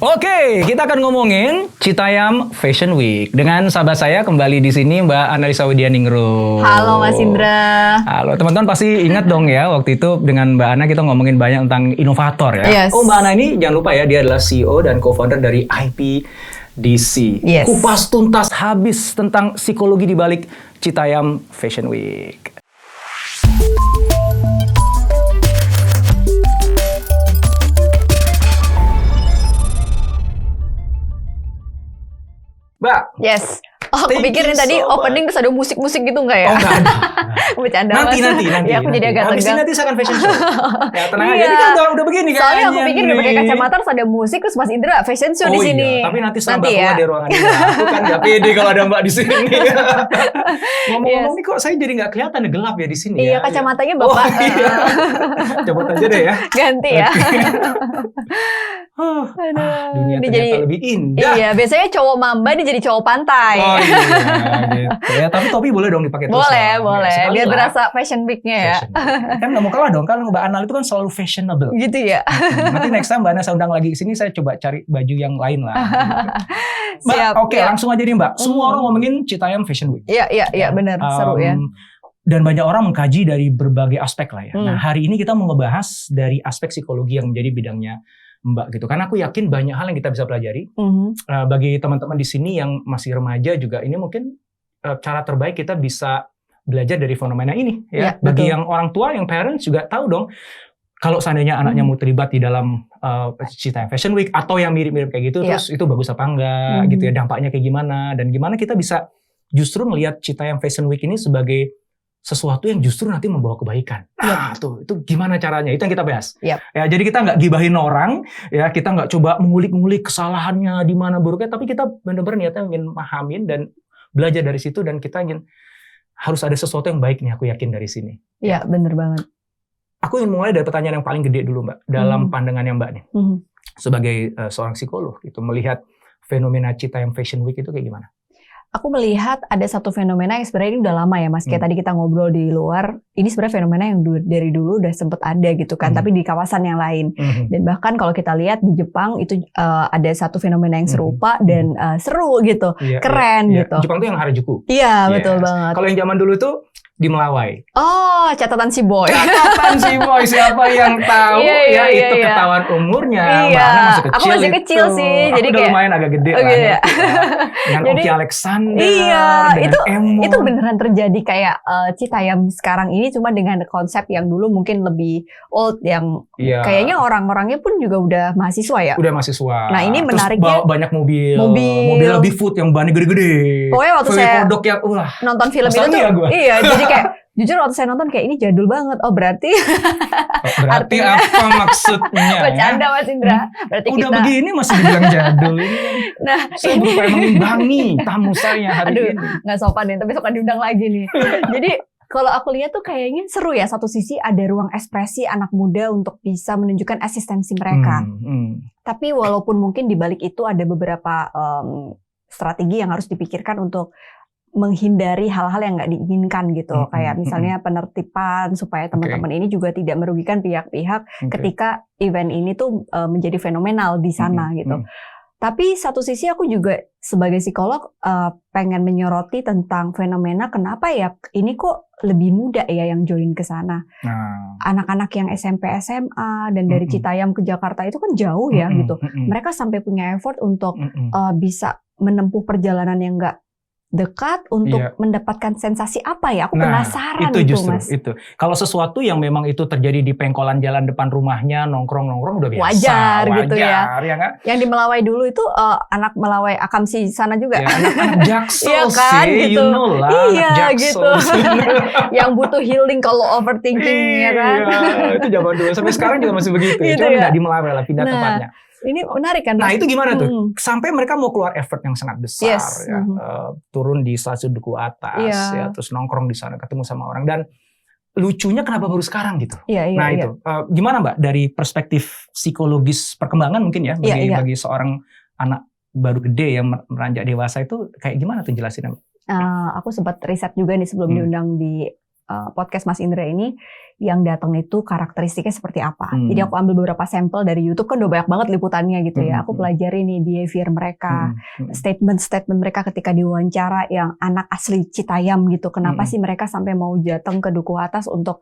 Oke, kita akan ngomongin Citayam Fashion Week dengan sahabat saya kembali di sini Mbak Analisa Widyaningrum. Halo Mas Indra. Halo, teman-teman pasti ingat dong ya waktu itu dengan Mbak Ana kita ngomongin banyak tentang inovator ya. Yes. Oh, Mbak Ana ini jangan lupa ya, dia adalah CEO dan co-founder dari IPDC. Yes. Kupas tuntas habis tentang psikologi di balik Citayam Fashion Week. Mbak. Yes. Oh, aku Thank pikirin you tadi so opening terus ada musik-musik gitu nggak ya? Oh, nggak ada. Bercanda Nanti. Ya, aku jadi agak Habis ini tegang. nanti saya akan fashion show. Ya tenang aja, Iya. ini kan udah begini kan. Soalnya aku pikir udah pakai kacamata terus ada musik terus Mas Indra fashion show di sini. Iya, tapi nanti setelah Mbak ya. keluar dari ruangan ini, aku kan nggak pede kalau ada Mbak di sini. Ngomong-ngomong nih kok saya jadi nggak kelihatan gelap ya di sini Iya, ya. kacamatanya Oh Bapak. iya. Coba aja deh ya. Ganti ya. Dunia dia ternyata jadi- lebih indah. Iya, biasanya cowok mamba dia jadi cowok pantai. Oh iya, gitu ya. Tapi topi boleh dong dipakai terus. Boleh, dong. boleh. Sekali Biar lah. berasa fashion week-nya ya. Kan nggak mau kalah dong, kan Mbak Anal itu kan selalu fashionable. Gitu ya. Nanti next time Mbak Ana saya undang lagi ke sini, saya coba cari baju yang lain lah. Mbak, Siap. oke, ya. langsung aja nih Mbak. Semua orang ngomongin Citayam Fashion Week. Iya, benar. Seru ya. Dan banyak orang mengkaji dari berbagai aspek lah ya. Hmm. Nah, hari ini kita mau ngebahas dari aspek psikologi yang menjadi bidangnya Mbak gitu. Karena aku yakin banyak hal yang kita bisa pelajari. Bagi teman-teman di sini yang masih remaja juga, ini mungkin cara terbaik kita bisa belajar dari fenomena ini ya. Ya, Bagi betul. yang orang tua, yang parents juga tahu dong kalau seandainya anaknya mau terlibat di dalam Citayam Fashion Week atau yang mirip-mirip kayak gitu, Ya. terus itu bagus apa enggak gitu ya, dampaknya kayak gimana dan gimana kita bisa justru melihat Citayam Fashion Week ini sebagai sesuatu yang justru nanti membawa kebaikan. Nah, tuh, itu gimana caranya? Itu yang kita bahas. Yap. Ya, jadi kita nggak gibahin orang, ya kita nggak coba mengulik-ngulik kesalahannya di mana buruknya, tapi kita benar-benar niatnya ingin pahamin dan belajar dari situ, dan kita ingin harus ada sesuatu yang baik nih, aku yakin dari sini. Iya, benar banget. Aku ingin mulai dari pertanyaan yang paling gede dulu, Mbak, dalam pandangannya Mbak nih, sebagai seorang psikolog, gitu, melihat fenomena Citayam Fashion Week itu kayak gimana? Aku melihat ada satu fenomena yang sebenarnya ini udah lama ya Mas. Kayak tadi kita ngobrol di luar, ini sebenarnya fenomena yang dari dulu udah sempet ada gitu kan, tapi di kawasan yang lain. Dan bahkan kalau kita lihat di Jepang itu ada satu fenomena yang serupa dan seru gitu, keren gitu. Jepang tuh yang Harajuku. Iya, betul banget. Kalau yang zaman dulu tuh di Melawai. Oh, catatan si boy. Catatan si boy, siapa yang tahu Iya, itu iya. ketahuan umurnya. Iya, Mbak Ana masih kecil. aku masih kecil sih, Aku jadi udah kayak- lumayan agak gede lah. iya. Dengan Jadi- Oki Alexander. Iya, dengan Emo. itu beneran terjadi kayak Citayam sekarang ini, cuma dengan konsep yang dulu mungkin lebih old, yang Iya. kayaknya orang-orangnya pun juga udah mahasiswa ya. Udah mahasiswa. Nah, ini Terus menariknya- bawa banyak mobil. Mobil. Mobil lebih food yang bannya gede-gede. Pokoknya waktu VW saya kodok yang nonton film itu nostalgia tuh, gua. iya, jadi kayak jujur waktu saya nonton kayak ini jadul banget. Oh berarti berarti Artinya- apa maksudnya? bercanda Mas Indra. Berarti Udah kita, begini masih dibilang jadul. Ini kan nah saya berupaya mengimbangi tamu saya hari Aduh. ini. nggak sopan nih, tapi besok kan diundang lagi nih. Jadi kalau aku lihat tuh kayaknya seru ya. Satu sisi ada ruang ekspresi anak muda untuk bisa menunjukkan eksistensi mereka. Tapi walaupun mungkin di balik itu ada beberapa strategi yang harus dipikirkan untuk menghindari hal-hal yang nggak diinginkan gitu. Kayak misalnya penertiban supaya teman-teman ini juga tidak merugikan pihak-pihak ketika event ini tuh menjadi fenomenal di sana gitu. Tapi satu sisi aku juga sebagai psikolog pengen menyoroti tentang fenomena kenapa ya ini kok lebih muda ya yang join ke sana. Nah. Anak-anak yang SMP, SMA dan dari Citayam ke Jakarta itu kan jauh ya gitu. Mereka sampai punya effort untuk bisa menempuh perjalanan yang enggak dekat untuk mendapatkan sensasi apa ya? Aku penasaran itu itu, justru, Mas. itu. Kalau sesuatu yang memang itu terjadi di pengkolan jalan depan rumahnya, nongkrong-nongkrong udah biasa. Wajar gitu ya. Ya nggak? Yang di Melawai dulu itu anak Melawai Akamsi sana juga. Ya, anak Jaksel Iya kan, sih, gitu. you know lah. Iya, anak gitu. Jaksel. Yang butuh healing kalau overthinking ya kan. Iya, itu zaman dulu. Sampai sekarang juga masih begitu. Gitu Cuma ya. nggak di Melawai lah, pindah Nah, tempatnya. Ini menarik kan? Nah Mas? itu gimana tuh? Sampai mereka mau keluar effort yang sangat besar, Yes. ya. Turun di stasiun Duku Atas, Iya. ya, terus nongkrong di sana, ketemu sama orang. Dan lucunya kenapa baru sekarang gitu? Iya, Nah iya. itu gimana Mbak dari perspektif psikologis perkembangan mungkin ya bagi seorang anak baru gede yang meranjak dewasa itu kayak gimana tuh jelasin Mbak? Aku sempat riset juga nih sebelum diundang di podcast Mas Indra ini yang datang itu karakteristiknya seperti apa. Jadi aku ambil beberapa sampel dari YouTube, kan udah banyak banget liputannya gitu ya. Aku pelajari nih behavior mereka, statement-statement mereka ketika diwawancara yang anak asli Citayam gitu. Kenapa sih mereka sampai mau datang ke Duku Atas untuk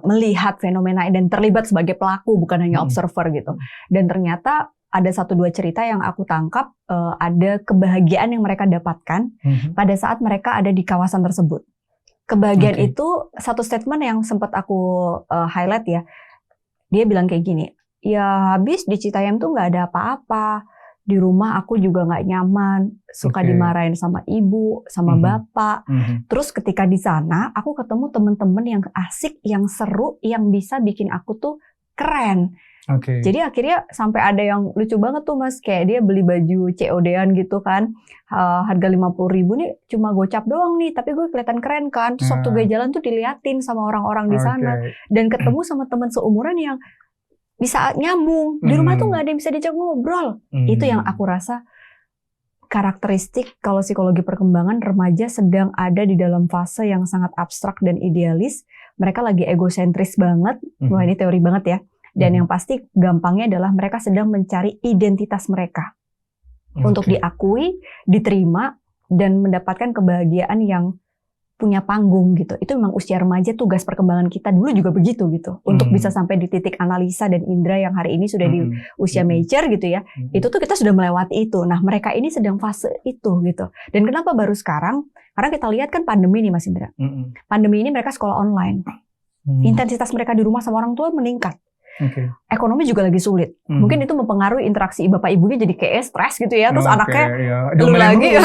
melihat fenomena dan terlibat sebagai pelaku, bukan hanya observer gitu. Dan ternyata ada 1-2 cerita yang aku tangkap, ada kebahagiaan yang mereka dapatkan pada saat mereka ada di kawasan tersebut. Kebahagiaan itu satu statement yang sempat aku highlight ya. Dia bilang kayak gini, ya habis di Citayam tuh nggak ada apa-apa. Di rumah aku juga nggak nyaman, suka dimarahin sama ibu, sama bapak. Terus ketika di sana, aku ketemu teman-teman yang asik, yang seru, yang bisa bikin aku tuh keren. Jadi akhirnya sampai ada yang lucu banget tuh Mas, kayak dia beli baju COD-an gitu kan, harga 50.000 nih cuma gocap doang nih, tapi gue kelihatan keren kan. Terus waktu gue jalan tuh diliatin sama orang-orang di sana, dan ketemu sama teman seumuran yang bisa nyambung. Di rumah tuh nggak ada yang bisa diajak ngobrol. Itu yang aku rasa karakteristik kalau psikologi perkembangan remaja sedang ada di dalam fase yang sangat abstrak dan idealis. Mereka lagi egosentris banget. Wah ini teori banget ya. Dan yang pasti gampangnya adalah mereka sedang mencari identitas mereka untuk diakui, diterima, dan mendapatkan kebahagiaan yang punya panggung gitu. Itu memang usia remaja, tugas perkembangan kita dulu juga begitu gitu. Untuk bisa sampai di titik analisa dan indera yang hari ini sudah di usia mature gitu ya. Itu tuh kita sudah melewati itu. Nah mereka ini sedang fase itu gitu. Dan kenapa baru sekarang? Karena kita lihat kan pandemi nih Mas Indra. Pandemi ini mereka sekolah online. Intensitas mereka di rumah sama orang tua meningkat. Ekonomi juga lagi sulit. Mungkin itu mempengaruhi interaksi bapak ibunya jadi kayak stres gitu ya. Terus anaknya lu lagi.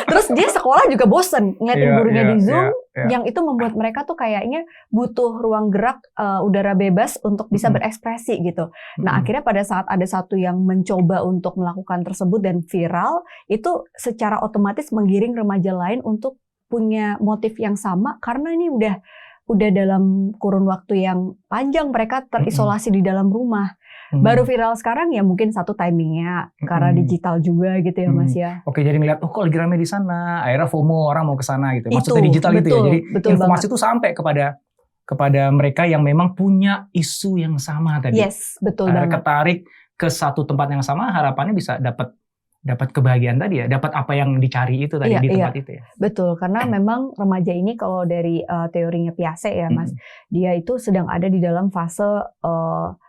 Terus dia sekolah juga bosen ngeliatin gurunya di Zoom. Yang itu membuat mereka tuh kayaknya butuh ruang gerak, udara bebas untuk bisa berekspresi gitu. Nah akhirnya pada saat ada satu yang mencoba untuk melakukan tersebut dan viral, itu secara otomatis menggiring remaja lain untuk punya motif yang sama, karena ini udah dalam kurun waktu yang panjang mereka terisolasi di dalam rumah. Baru viral sekarang ya mungkin satu timingnya karena digital juga gitu ya Mas ya. Jadi ngeliat kok lagi rame di sana, akhirnya FOMO orang mau ke sana gitu. Maksudnya digital gitu ya. Jadi informasi itu sampai kepada mereka yang memang punya isu yang sama tadi. Yes, betul banget. Ketarik ke satu tempat yang sama, harapannya bisa dapat kebahagiaan tadi ya, dapat apa yang dicari itu tadi di tempat itu ya. Betul, karena memang remaja ini kalau dari teorinya Piaget ya Mas, dia itu sedang ada di dalam fase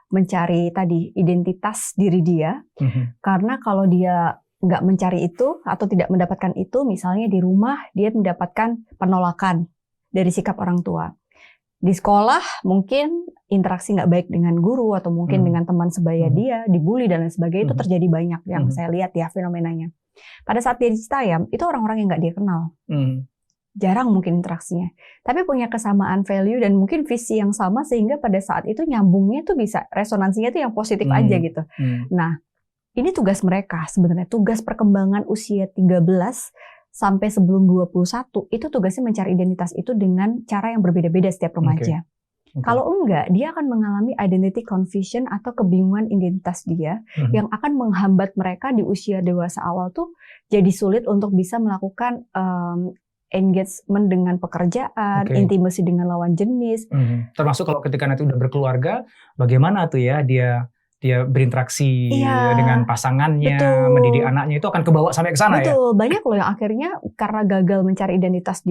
mencari tadi identitas diri dia. Karena kalau dia nggak mencari itu atau tidak mendapatkan itu, misalnya di rumah dia mendapatkan penolakan dari sikap orang tua. Di sekolah mungkin interaksi nggak baik dengan guru atau mungkin dengan teman sebaya dia, dibully dan lain sebagainya, itu terjadi banyak yang saya lihat ya fenomenanya. Pada saat dia di Citayam, itu orang-orang yang nggak dia kenal. Jarang mungkin interaksinya. Tapi punya kesamaan value dan mungkin visi yang sama sehingga pada saat itu nyambungnya tuh bisa, resonansinya tuh yang positif aja gitu. Nah, ini tugas mereka sebenarnya, tugas perkembangan usia 13 sampai sebelum 21, itu tugasnya mencari identitas itu dengan cara yang berbeda-beda setiap remaja. Kalau enggak, dia akan mengalami identity confusion atau kebingungan identitas dia yang akan menghambat mereka di usia dewasa awal tuh jadi sulit untuk bisa melakukan engagement dengan pekerjaan, intimasi dengan lawan jenis. Termasuk kalau ketika nanti udah berkeluarga, bagaimana tuh ya dia berinteraksi dengan pasangannya, mendidik anaknya, itu akan kebawa sampai ke sana ya. Betul, banyak loh yang akhirnya karena gagal mencari identitas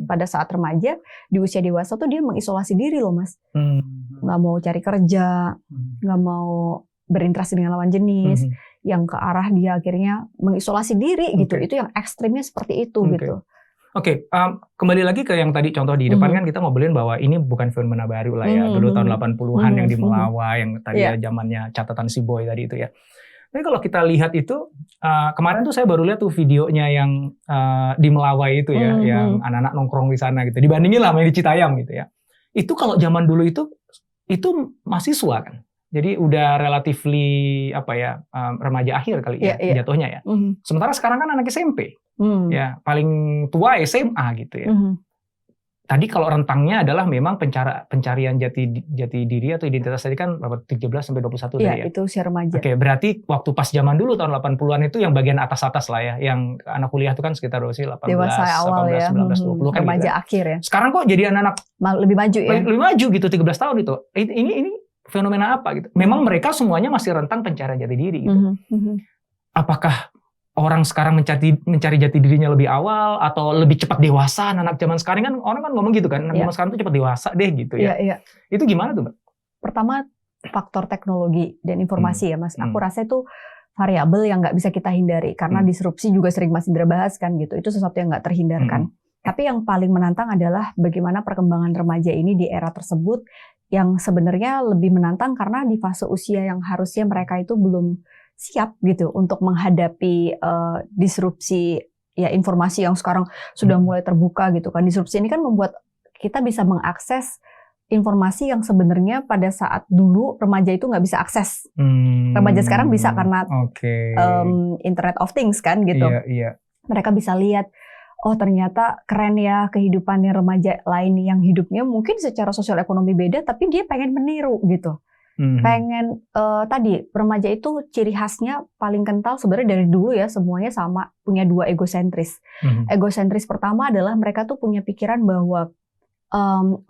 pada saat remaja, di usia dewasa tuh dia mengisolasi diri loh Mas. Nggak mau cari kerja, nggak mau berinteraksi dengan lawan jenis, yang ke arah dia akhirnya mengisolasi diri gitu. Itu yang ekstrimnya seperti itu gitu. Kembali lagi ke yang tadi contoh di depan kan kita ngobrolin bahwa ini bukan fenomena baru lah ya. Dulu tahun 80-an yang di Melawai, yang tadi ya zamannya catatan si Boy tadi itu ya. Tapi kalau kita lihat itu, kemarin tuh saya baru lihat tuh videonya yang di Melawai itu ya, yang anak-anak nongkrong di sana gitu. Dibandingin lah main di Citayam gitu ya. Itu kalau zaman dulu itu mahasiswa kan. Jadi udah relatively remaja akhir kali ya jatuhnya ya. Sementara sekarang kan anak SMP. Ya, paling tua SMA gitu ya. tadi kalau rentangnya adalah memang pencarian jati diri atau identitas tadi kan 13 sampai 21 tadi ya. Iya, itu usia remaja. Oke, berarti waktu pas zaman dulu tahun 80-an itu yang bagian atas-atas lah ya, yang anak kuliah itu kan sekitar 18, dewasa awal 18, ya. 19, 20 kan remaja gitu. akhir ya. Sekarang kok jadi anak-anak lebih maju ya. Lebih maju gitu, 13 tahun itu. Ini fenomena apa gitu. Memang mereka semuanya masih rentang pencarian jati diri gitu. Apakah orang sekarang mencari jati dirinya lebih awal atau lebih cepat dewasa? Anak zaman sekarang kan orang kan ngomong gitu kan, anak zaman sekarang tuh cepat dewasa deh gitu ya. Itu gimana tuh, Mbak? Pertama faktor teknologi dan informasi ya, Mas. Aku rasa itu variabel yang nggak bisa kita hindari karena disrupsi juga sering Mas Indra bahas kan gitu. Itu sesuatu yang nggak terhindarkan. Tapi yang paling menantang adalah bagaimana perkembangan remaja ini di era tersebut yang sebenarnya lebih menantang karena di fase usia yang harusnya mereka itu belum siap gitu untuk menghadapi disrupsi ya informasi yang sekarang sudah mulai terbuka gitu kan. Disrupsi ini kan membuat kita bisa mengakses informasi yang sebenarnya pada saat dulu remaja itu nggak bisa akses. Remaja sekarang bisa karena Internet of Things kan gitu. Mereka bisa lihat, oh ternyata keren ya kehidupannya remaja lain yang hidupnya mungkin secara sosial ekonomi beda, tapi dia pengen meniru gitu. Pengen tadi remaja itu ciri khasnya paling kental sebenarnya dari dulu ya, semuanya sama, punya dua egosentris. Egosentris pertama adalah mereka tuh punya pikiran bahwa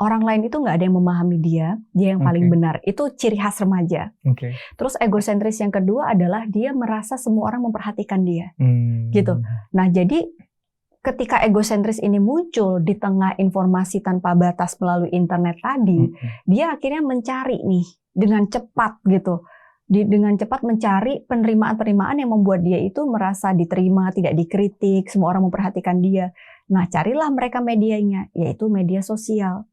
orang lain itu nggak ada yang memahami dia yang paling benar. Itu ciri khas remaja. Terus egosentris yang kedua adalah dia merasa semua orang memperhatikan dia, gitu. Nah jadi ketika egosentris ini muncul di tengah informasi tanpa batas melalui internet tadi, dia akhirnya mencari nih dengan cepat gitu. Dengan cepat mencari penerimaan-penerimaan yang membuat dia itu merasa diterima, tidak dikritik, semua orang memperhatikan dia. Nah, carilah mereka medianya, yaitu media sosial.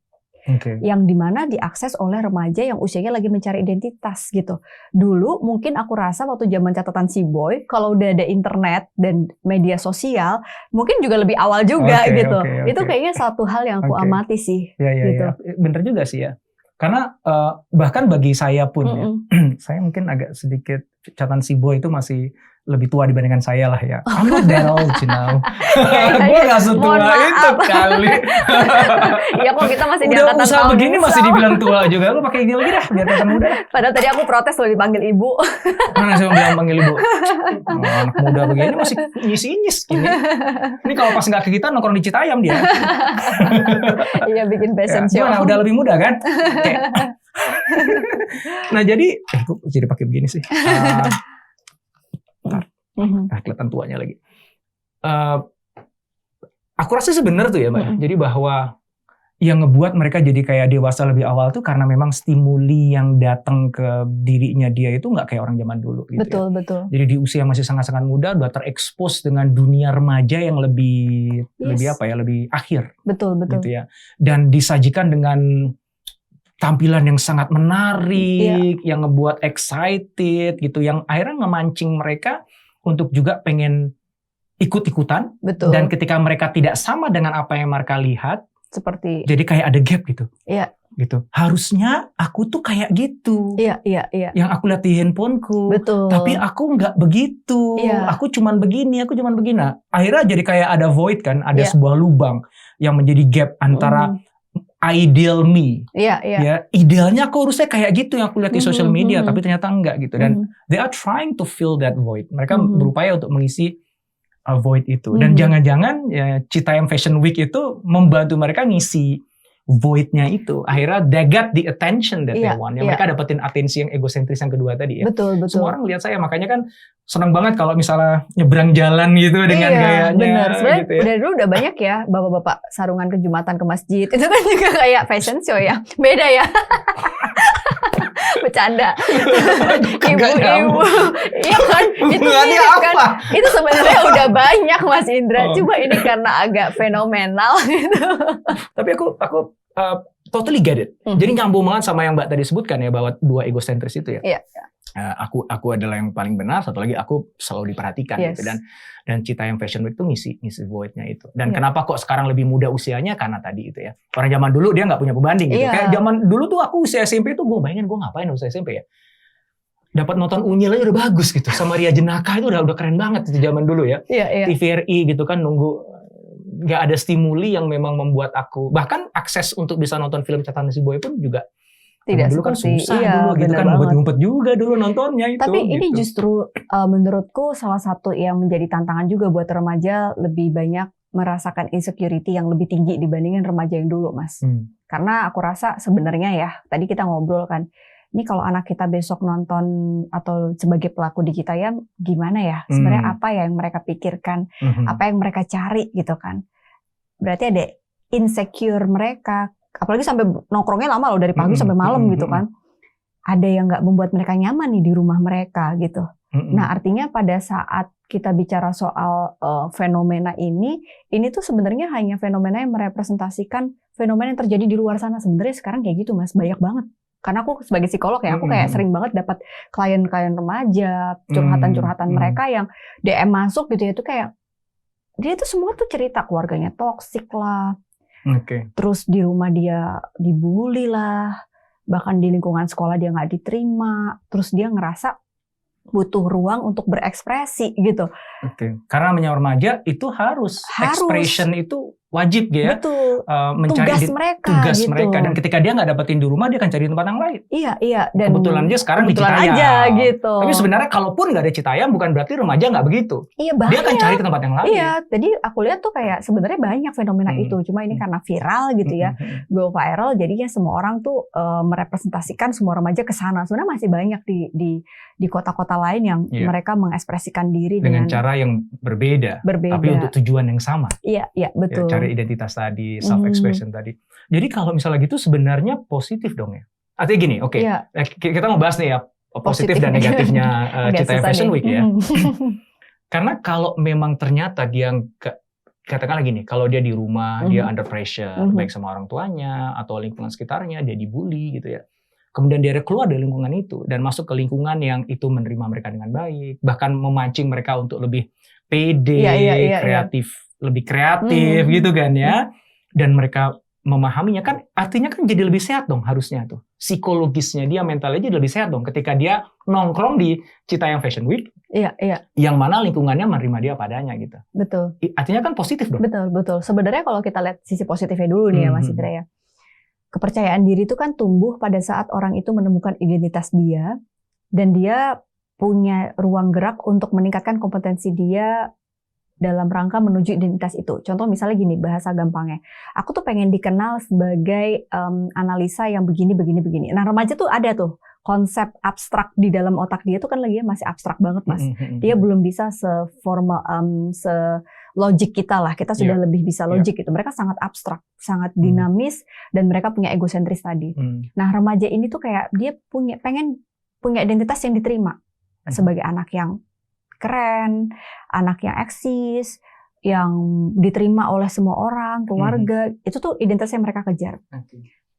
Yang dimana diakses oleh remaja yang usianya lagi mencari identitas gitu. Dulu mungkin aku rasa waktu zaman catatan si Boy, kalau udah ada internet dan media sosial, mungkin juga lebih awal juga gitu. Itu kayaknya satu hal yang aku amati sih. Gitu. Bener juga sih ya. Karena bahkan bagi saya pun ya, saya mungkin agak sedikit catatan si Boy itu masih lebih tua dibandingkan saya lah ya. I'm not that old, you know. Gue gak setua itu kali. Ya kok kita masih di angkatan tahun usaha begini masih dibilang tua juga. Lu pakai ini lagi dah biar kelihatan muda. Padahal tadi aku protes loh dipanggil ibu. Mana sih bilang panggil ibu? Anak muda begini masih nyis-nyis gini. Ini kalau pas nggak ke kita nongkrong di Citayam dia. Iya bikin fashion show. Gimana udah lebih muda kan? Nah jadi, gue jadi pakai begini sih. Kelihatan tuanya lagi. Aku rasa sebenarnya tuh ya Mbak. Jadi bahwa yang ngebuat mereka jadi kayak dewasa lebih awal tuh karena memang stimuli yang datang ke dirinya dia itu nggak kayak orang zaman dulu gitu. Betul. Jadi di usia masih sangat-sangat muda udah terekspos dengan dunia remaja yang lebih lebih akhir. Betul. Gitu ya. Dan disajikan dengan tampilan yang sangat menarik, yang ngebuat excited gitu, yang akhirnya ngemancing mereka untuk juga pengen ikut-ikutan. Betul. Dan ketika mereka tidak sama dengan apa yang mereka lihat, seperti jadi kayak ada gap gitu. Iya. Gitu. Harusnya aku tuh kayak gitu. Iya. Yang aku lihat di handphoneku. Betul. Tapi aku nggak begitu. Iya. Aku cuman begini. Nah, akhirnya jadi kayak ada void kan, ada sebuah lubang yang menjadi gap antara ideal me. Iya. Ya, idealnya aku harusnya kayak gitu yang aku lihat di social media, tapi ternyata enggak gitu. Dan they are trying to fill that void. Mereka berupaya untuk mengisi void itu. Dan jangan-jangan ya, Citayam Fashion Week itu membantu mereka ngisi void-nya itu. Akhirnya they got the attention that they want. Yang mereka dapetin atensi yang egosentris yang kedua tadi ya. Betul. Semua orang lihat saya, makanya kan senang banget kalau misalnya nyebrang jalan gitu dengan gayanya. Bener. Sebenarnya gitu ya. udah dulu udah banyak ya bapak-bapak sarungan ke Jumatan ke masjid. Itu kan juga kayak fashion show ya. Beda ya. Bercanda. Ibu-ibu. Iya kan? Itu mirip kan. Itu sebenarnya udah banyak Mas Indra. Cuma ini karena agak fenomenal gitu. Tapi aku totally get it. Jadi nyambung banget sama yang Mbak tadi sebutkan ya, bahwa dua egosentris itu ya. Iya. Aku adalah yang paling benar, satu lagi aku selalu diperhatikan gitu. Dan Citayam Fashion Week itu ngisi void-nya itu. Dan kenapa kok sekarang lebih muda usianya? Karena tadi itu ya. Orang zaman dulu dia nggak punya pembanding gitu. Kayak zaman dulu tuh aku usia SMP tuh gue bayangin gue ngapain usia SMP ya. Dapat nonton Unyil aja udah bagus gitu. Sama Ria Jenaka itu udah keren banget itu zaman dulu ya. Iya. TVRI gitu kan nunggu nggak ada stimuli yang memang membuat aku, bahkan akses untuk bisa nonton film Catatan Si Boy pun juga tidak dulu kan seperti, susah dulu gitu kan, ngumpet-ngumpet juga dulu nontonnya itu. Tapi ini gitu. justru menurutku salah satu yang menjadi tantangan juga buat remaja, lebih banyak merasakan insecurity yang lebih tinggi dibandingin remaja yang dulu, Mas. Karena aku rasa sebenarnya ya, tadi kita ngobrol kan, ini kalau anak kita besok nonton atau sebagai pelaku di Citayam, gimana ya? Sebenarnya apa yang mereka pikirkan, apa yang mereka cari gitu kan? Berarti ada insecure mereka. Apalagi sampai nongkrongnya lama loh, dari pagi sampai malam gitu kan. Ada yang nggak membuat mereka nyaman nih di rumah mereka gitu. Nah artinya pada saat kita bicara soal fenomena ini tuh sebenarnya hanya fenomena yang merepresentasikan fenomena yang terjadi di luar sana. Sebenarnya sekarang kayak gitu Mas, banyak banget. Karena aku sebagai psikolog ya, aku kayak sering banget dapat klien-klien remaja, curhatan-curhatan mereka yang DM masuk gitu ya, itu kayak dia tuh semua tuh cerita keluarganya toksik lah. Terus di rumah dia dibully lah, bahkan di lingkungan sekolah dia nggak diterima, terus dia ngerasa butuh ruang untuk berekspresi gitu. Karena namanya remaja itu harus expression itu wajib ya. Betul. Mencari tugas gitu. mereka, dan ketika dia nggak dapetin di rumah dia akan cari tempat yang lain. Iya. Dan kebetulan aja sekarang di Citayam aja, gitu. Tapi sebenarnya kalaupun nggak ada Citayam bukan berarti remaja nggak begitu. Iya, dia akan cari ke tempat yang lain. Iya, jadi aku lihat tuh kayak sebenarnya banyak fenomena itu. Cuma ini karena viral gitu ya, go viral, jadinya semua orang tuh merepresentasikan semua remaja ke sana. Sebenarnya masih banyak di kota-kota lain yang mereka mengekspresikan diri dengan cara yang berbeda, tapi untuk tujuan yang sama. Iya, betul. Cari identitas tadi, self expression tadi. Jadi kalau misalnya gitu sebenarnya positif dong ya. Artinya gini, kita mau bahas nih ya positif dan negatifnya Citayam Fashion Week ya. Karena kalau memang ternyata dia katakanlah gini, kalau dia di rumah dia under pressure, baik sama orang tuanya atau lingkungan sekitarnya, dia dibully gitu ya. Kemudian dia keluar dari lingkungan itu dan masuk ke lingkungan yang itu menerima mereka dengan baik, bahkan memancing mereka untuk lebih pede, lebih kreatif gitu kan ya. Dan mereka memahaminya kan, artinya kan jadi lebih sehat dong harusnya tuh. Psikologisnya dia, mentalnya jadi lebih sehat dong ketika dia nongkrong di Citayam Fashion Week. Yang mana lingkungannya menerima dia padanya gitu. Betul. Artinya kan positif dong. Betul. Sebenarnya kalau kita lihat sisi positifnya dulu nih ya Mas Indra ya. Kepercayaan diri itu kan tumbuh pada saat orang itu menemukan identitas dia dan dia punya ruang gerak untuk meningkatkan kompetensi dia dalam rangka menuju identitas itu. Contoh misalnya gini, bahasa gampangnya. Aku tuh pengen dikenal sebagai analisa yang begini. Nah remaja tuh ada tuh konsep abstrak di dalam otak dia tuh kan lagi masih abstrak banget Mas. Dia belum bisa seformal, logik kita lah. Kita sudah lebih bisa logik gitu. Mereka sangat abstrak, sangat dinamis, dan mereka punya egosentris tadi. Nah remaja ini tuh kayak dia pengen punya identitas yang diterima sebagai anak yang keren, anak yang eksis, yang diterima oleh semua orang, keluarga. Itu tuh identitas yang mereka kejar.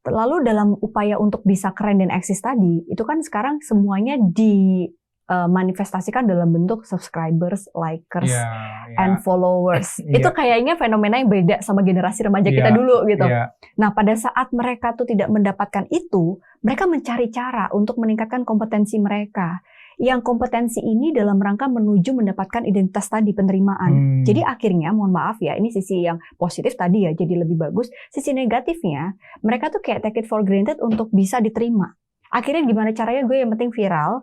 Lalu dalam upaya untuk bisa keren dan eksis tadi, itu kan sekarang semuanya dimanifestasikan dalam bentuk subscribers, likers, and followers. Itu kayaknya fenomena yang beda sama generasi remaja kita dulu gitu. Nah pada saat mereka tuh tidak mendapatkan itu, mereka mencari cara untuk meningkatkan kompetensi mereka. Yang kompetensi ini dalam rangka menuju mendapatkan identitas tadi, penerimaan. Jadi akhirnya, mohon maaf ya, ini sisi yang positif tadi ya, jadi lebih bagus. Sisi negatifnya, mereka tuh kayak take it for granted untuk bisa diterima. Akhirnya gimana caranya gue yang penting viral,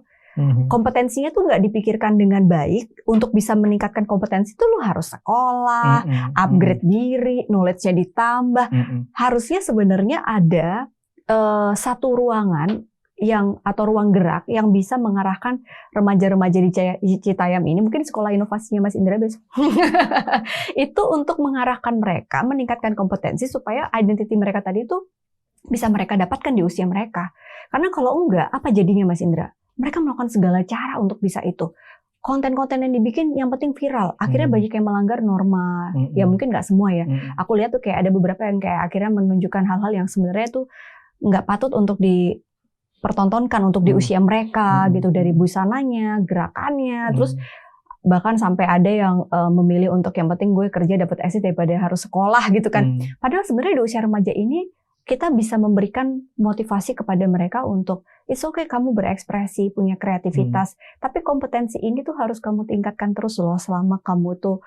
kompetensinya tuh nggak dipikirkan dengan baik. Untuk bisa meningkatkan kompetensi tuh lo harus sekolah, upgrade diri, knowledge-nya ditambah. Harusnya sebenarnya ada satu ruangan atau ruang gerak yang bisa mengarahkan remaja-remaja di Citayam ini, mungkin sekolah inovasinya Mas Indra besok, itu untuk mengarahkan mereka, meningkatkan kompetensi supaya identiti mereka tadi itu bisa mereka dapatkan di usia mereka. Karena kalau enggak, apa jadinya Mas Indra? Mereka melakukan segala cara untuk bisa itu. Konten-konten yang dibikin yang penting viral, akhirnya banyak yang melanggar norma. Ya mungkin nggak semua ya. Aku lihat tuh kayak ada beberapa yang kayak akhirnya menunjukkan hal-hal yang sebenarnya tuh nggak patut untuk dipertontonkan untuk di usia mereka gitu, dari busananya, gerakannya, terus bahkan sampai ada yang memilih untuk yang penting gue kerja dapat exit daripada harus sekolah gitu kan. Padahal sebenarnya di usia remaja ini kita bisa memberikan motivasi kepada mereka untuk it's okay kamu berekspresi, punya kreativitas, tapi kompetensi ini tuh harus kamu tingkatkan terus loh selama kamu tuh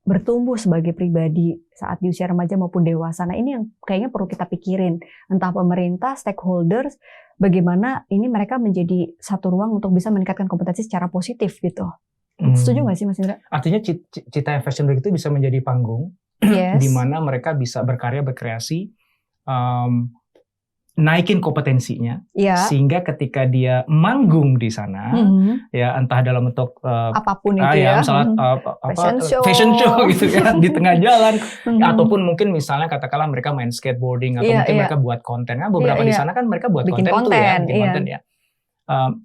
bertumbuh sebagai pribadi saat di usia remaja maupun dewasa. Nah ini yang kayaknya perlu kita pikirin. Entah pemerintah, stakeholders, bagaimana ini mereka menjadi satu ruang untuk bisa meningkatkan kompetensi secara positif gitu. Setuju nggak sih Mas Indra? Artinya Citayam Fashion Week itu bisa menjadi panggung di mana mereka bisa berkarya, berkreasi, naikin kompetensinya, sehingga ketika dia manggung di sana, ya entah dalam bentuk apapun itu ya, misalnya fashion show gitu kan di tengah jalan, ataupun mungkin misalnya katakanlah mereka main skateboarding atau mungkin mereka buat konten, kan beberapa di sana kan mereka buat bikin konten ya,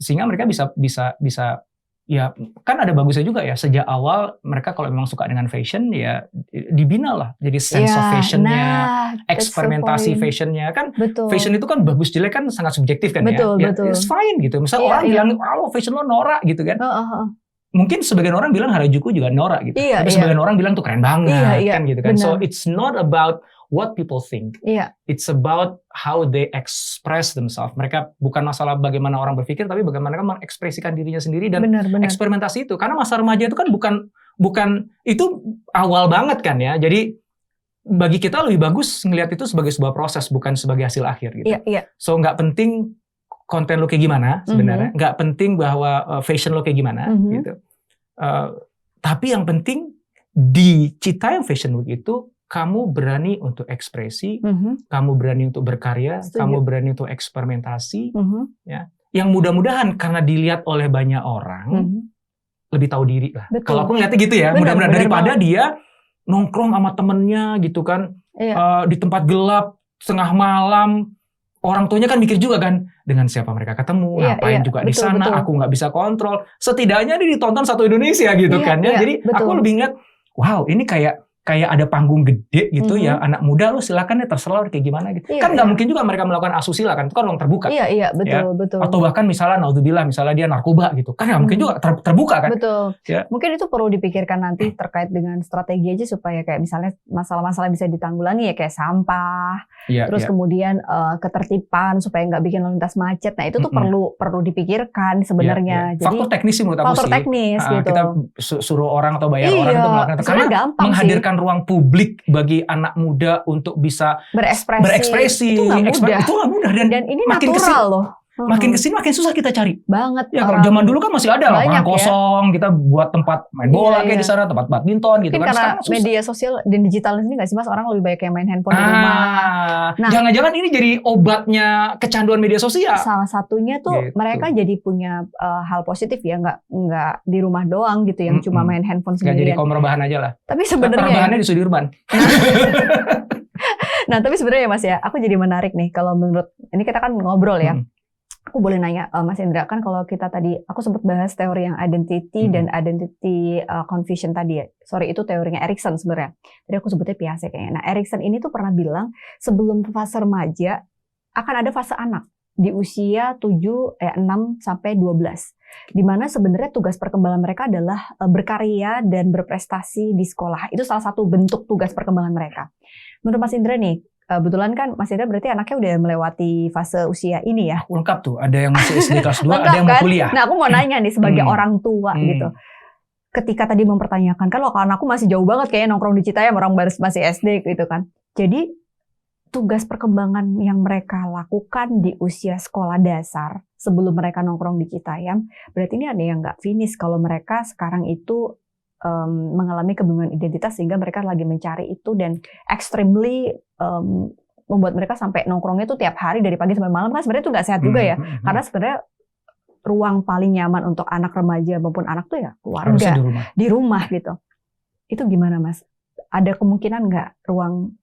sehingga mereka bisa ya kan ada bagusnya juga ya, sejak awal mereka kalau memang suka dengan fashion ya dibina lah, jadi sense of fashionnya, eksperimentasi fashionnya kan. Fashion itu kan bagus jelek kan sangat subjektif kan, betul. It's fine gitu, misalnya orang bilang oh fashion lo norak gitu kan, mungkin sebagian orang bilang Harajuku juga norak gitu, tapi sebagian orang bilang tuh keren banget kan gitu kan. So it's not about what people think, it's about how they express themselves. Mereka bukan masalah bagaimana orang berpikir, tapi bagaimana mereka mengekspresikan dirinya sendiri dan eksperimentasi itu. Karena masa remaja itu kan bukan itu awal banget kan ya. Jadi bagi kita lebih bagus ngelihat itu sebagai sebuah proses, bukan sebagai hasil akhir gitu. So nggak penting konten lo kayak gimana sebenarnya, nggak penting bahwa fashion lo kayak gimana gitu. Tapi yang penting di Citayam Fashion Week itu kamu berani untuk ekspresi, kamu berani untuk berkarya, kamu berani untuk eksperimentasi, ya. Yang mudah-mudahan karena dilihat oleh banyak orang, lebih tahu diri lah. Kalau aku ngeliatnya gitu ya, mudah-mudahan daripada dia nongkrong sama temennya gitu kan, di tempat gelap, tengah malam, orang tuanya kan mikir juga kan, dengan siapa mereka ketemu, ngapain juga di sana, aku nggak bisa kontrol. Setidaknya dia ditonton satu Indonesia gitu kan ya. Jadi aku lebih ngeliat, wow ini kayak ada panggung gede gitu ya, anak muda lu silakan ya terserah kayak gimana gitu. Kan nggak mungkin juga mereka melakukan asusila kan, itu kan ruang terbuka. Betul. Atau bahkan misalnya naudzubillah misalnya dia narkoba gitu, kan nggak mungkin juga terbuka kan. Betul. Mungkin itu perlu dipikirkan nanti terkait dengan strategi aja supaya kayak misalnya masalah-masalah bisa ditanggulangi ya, kayak sampah, terus kemudian ketertiban supaya nggak bikin lalu lintas macet. Nah itu tuh perlu dipikirkan sebenarnya. Jadi faktor teknis sih menurut aku sih. Faktor teknis gitu. Kita suruh orang atau bayar orang untuk melakukan itu, karena menghadirkan ruang publik bagi anak muda untuk bisa berekspresi itu nggak mudah dan ini makin natural loh. Makin kesini makin susah kita cari banget ya. Kalau zaman dulu kan masih ada lapangan kosong, kita buat tempat main bola kayak di sana, tempat badminton gitu kan. Karena media sosial dan digital ini nggak sih Mas, orang lebih banyak yang main handphone di rumah. Nah, jangan-jangan ini jadi obatnya kecanduan media sosial. Salah satunya tuh gitu. Mereka jadi punya hal positif ya, nggak di rumah doang gitu yang cuma main handphone sendirian. Nggak jadi kaum rebahan aja lah. Tapi sebenarnya rebahannya di Sudirman. Nah tapi sebenarnya Mas ya, aku jadi menarik nih kalau menurut ini kita kan ngobrol ya. Aku boleh nanya Mas Indra, kan kalau kita tadi aku sempat bahas teori yang identity dan identity confusion tadi ya. Sorry, itu teorinya Erikson sebenarnya. Tadi aku sebutnya Piaget kayaknya. Nah, Erikson ini tuh pernah bilang sebelum fase remaja akan ada fase anak di usia 6 sampai 12. Di mana sebenarnya tugas perkembangan mereka adalah berkarya dan berprestasi di sekolah. Itu salah satu bentuk tugas perkembangan mereka. Menurut Mas Indra nih, kebetulan kan Mas Indra berarti anaknya udah melewati fase usia ini ya. Lengkap tuh, ada yang masih SD kelas 2, ada yang mau kuliah. Nah aku mau nanya nih sebagai orang tua gitu. Ketika tadi mempertanyakan, kan kalau anakku masih jauh banget kayaknya nongkrong di Citayam, orang baru masih SD gitu kan. Jadi tugas perkembangan yang mereka lakukan di usia sekolah dasar sebelum mereka nongkrong di Citayam, berarti ini ada yang nggak finish kalau mereka sekarang itu mengalami kebingungan identitas sehingga mereka lagi mencari itu dan extremely membuat mereka sampai nongkrongnya tuh tiap hari dari pagi sampai malam, kan sebenarnya itu nggak sehat juga ya. Karena sebenarnya ruang paling nyaman untuk anak remaja maupun anak tuh ya keluarga, di rumah gitu. Itu gimana Mas? Ada kemungkinan nggak ruang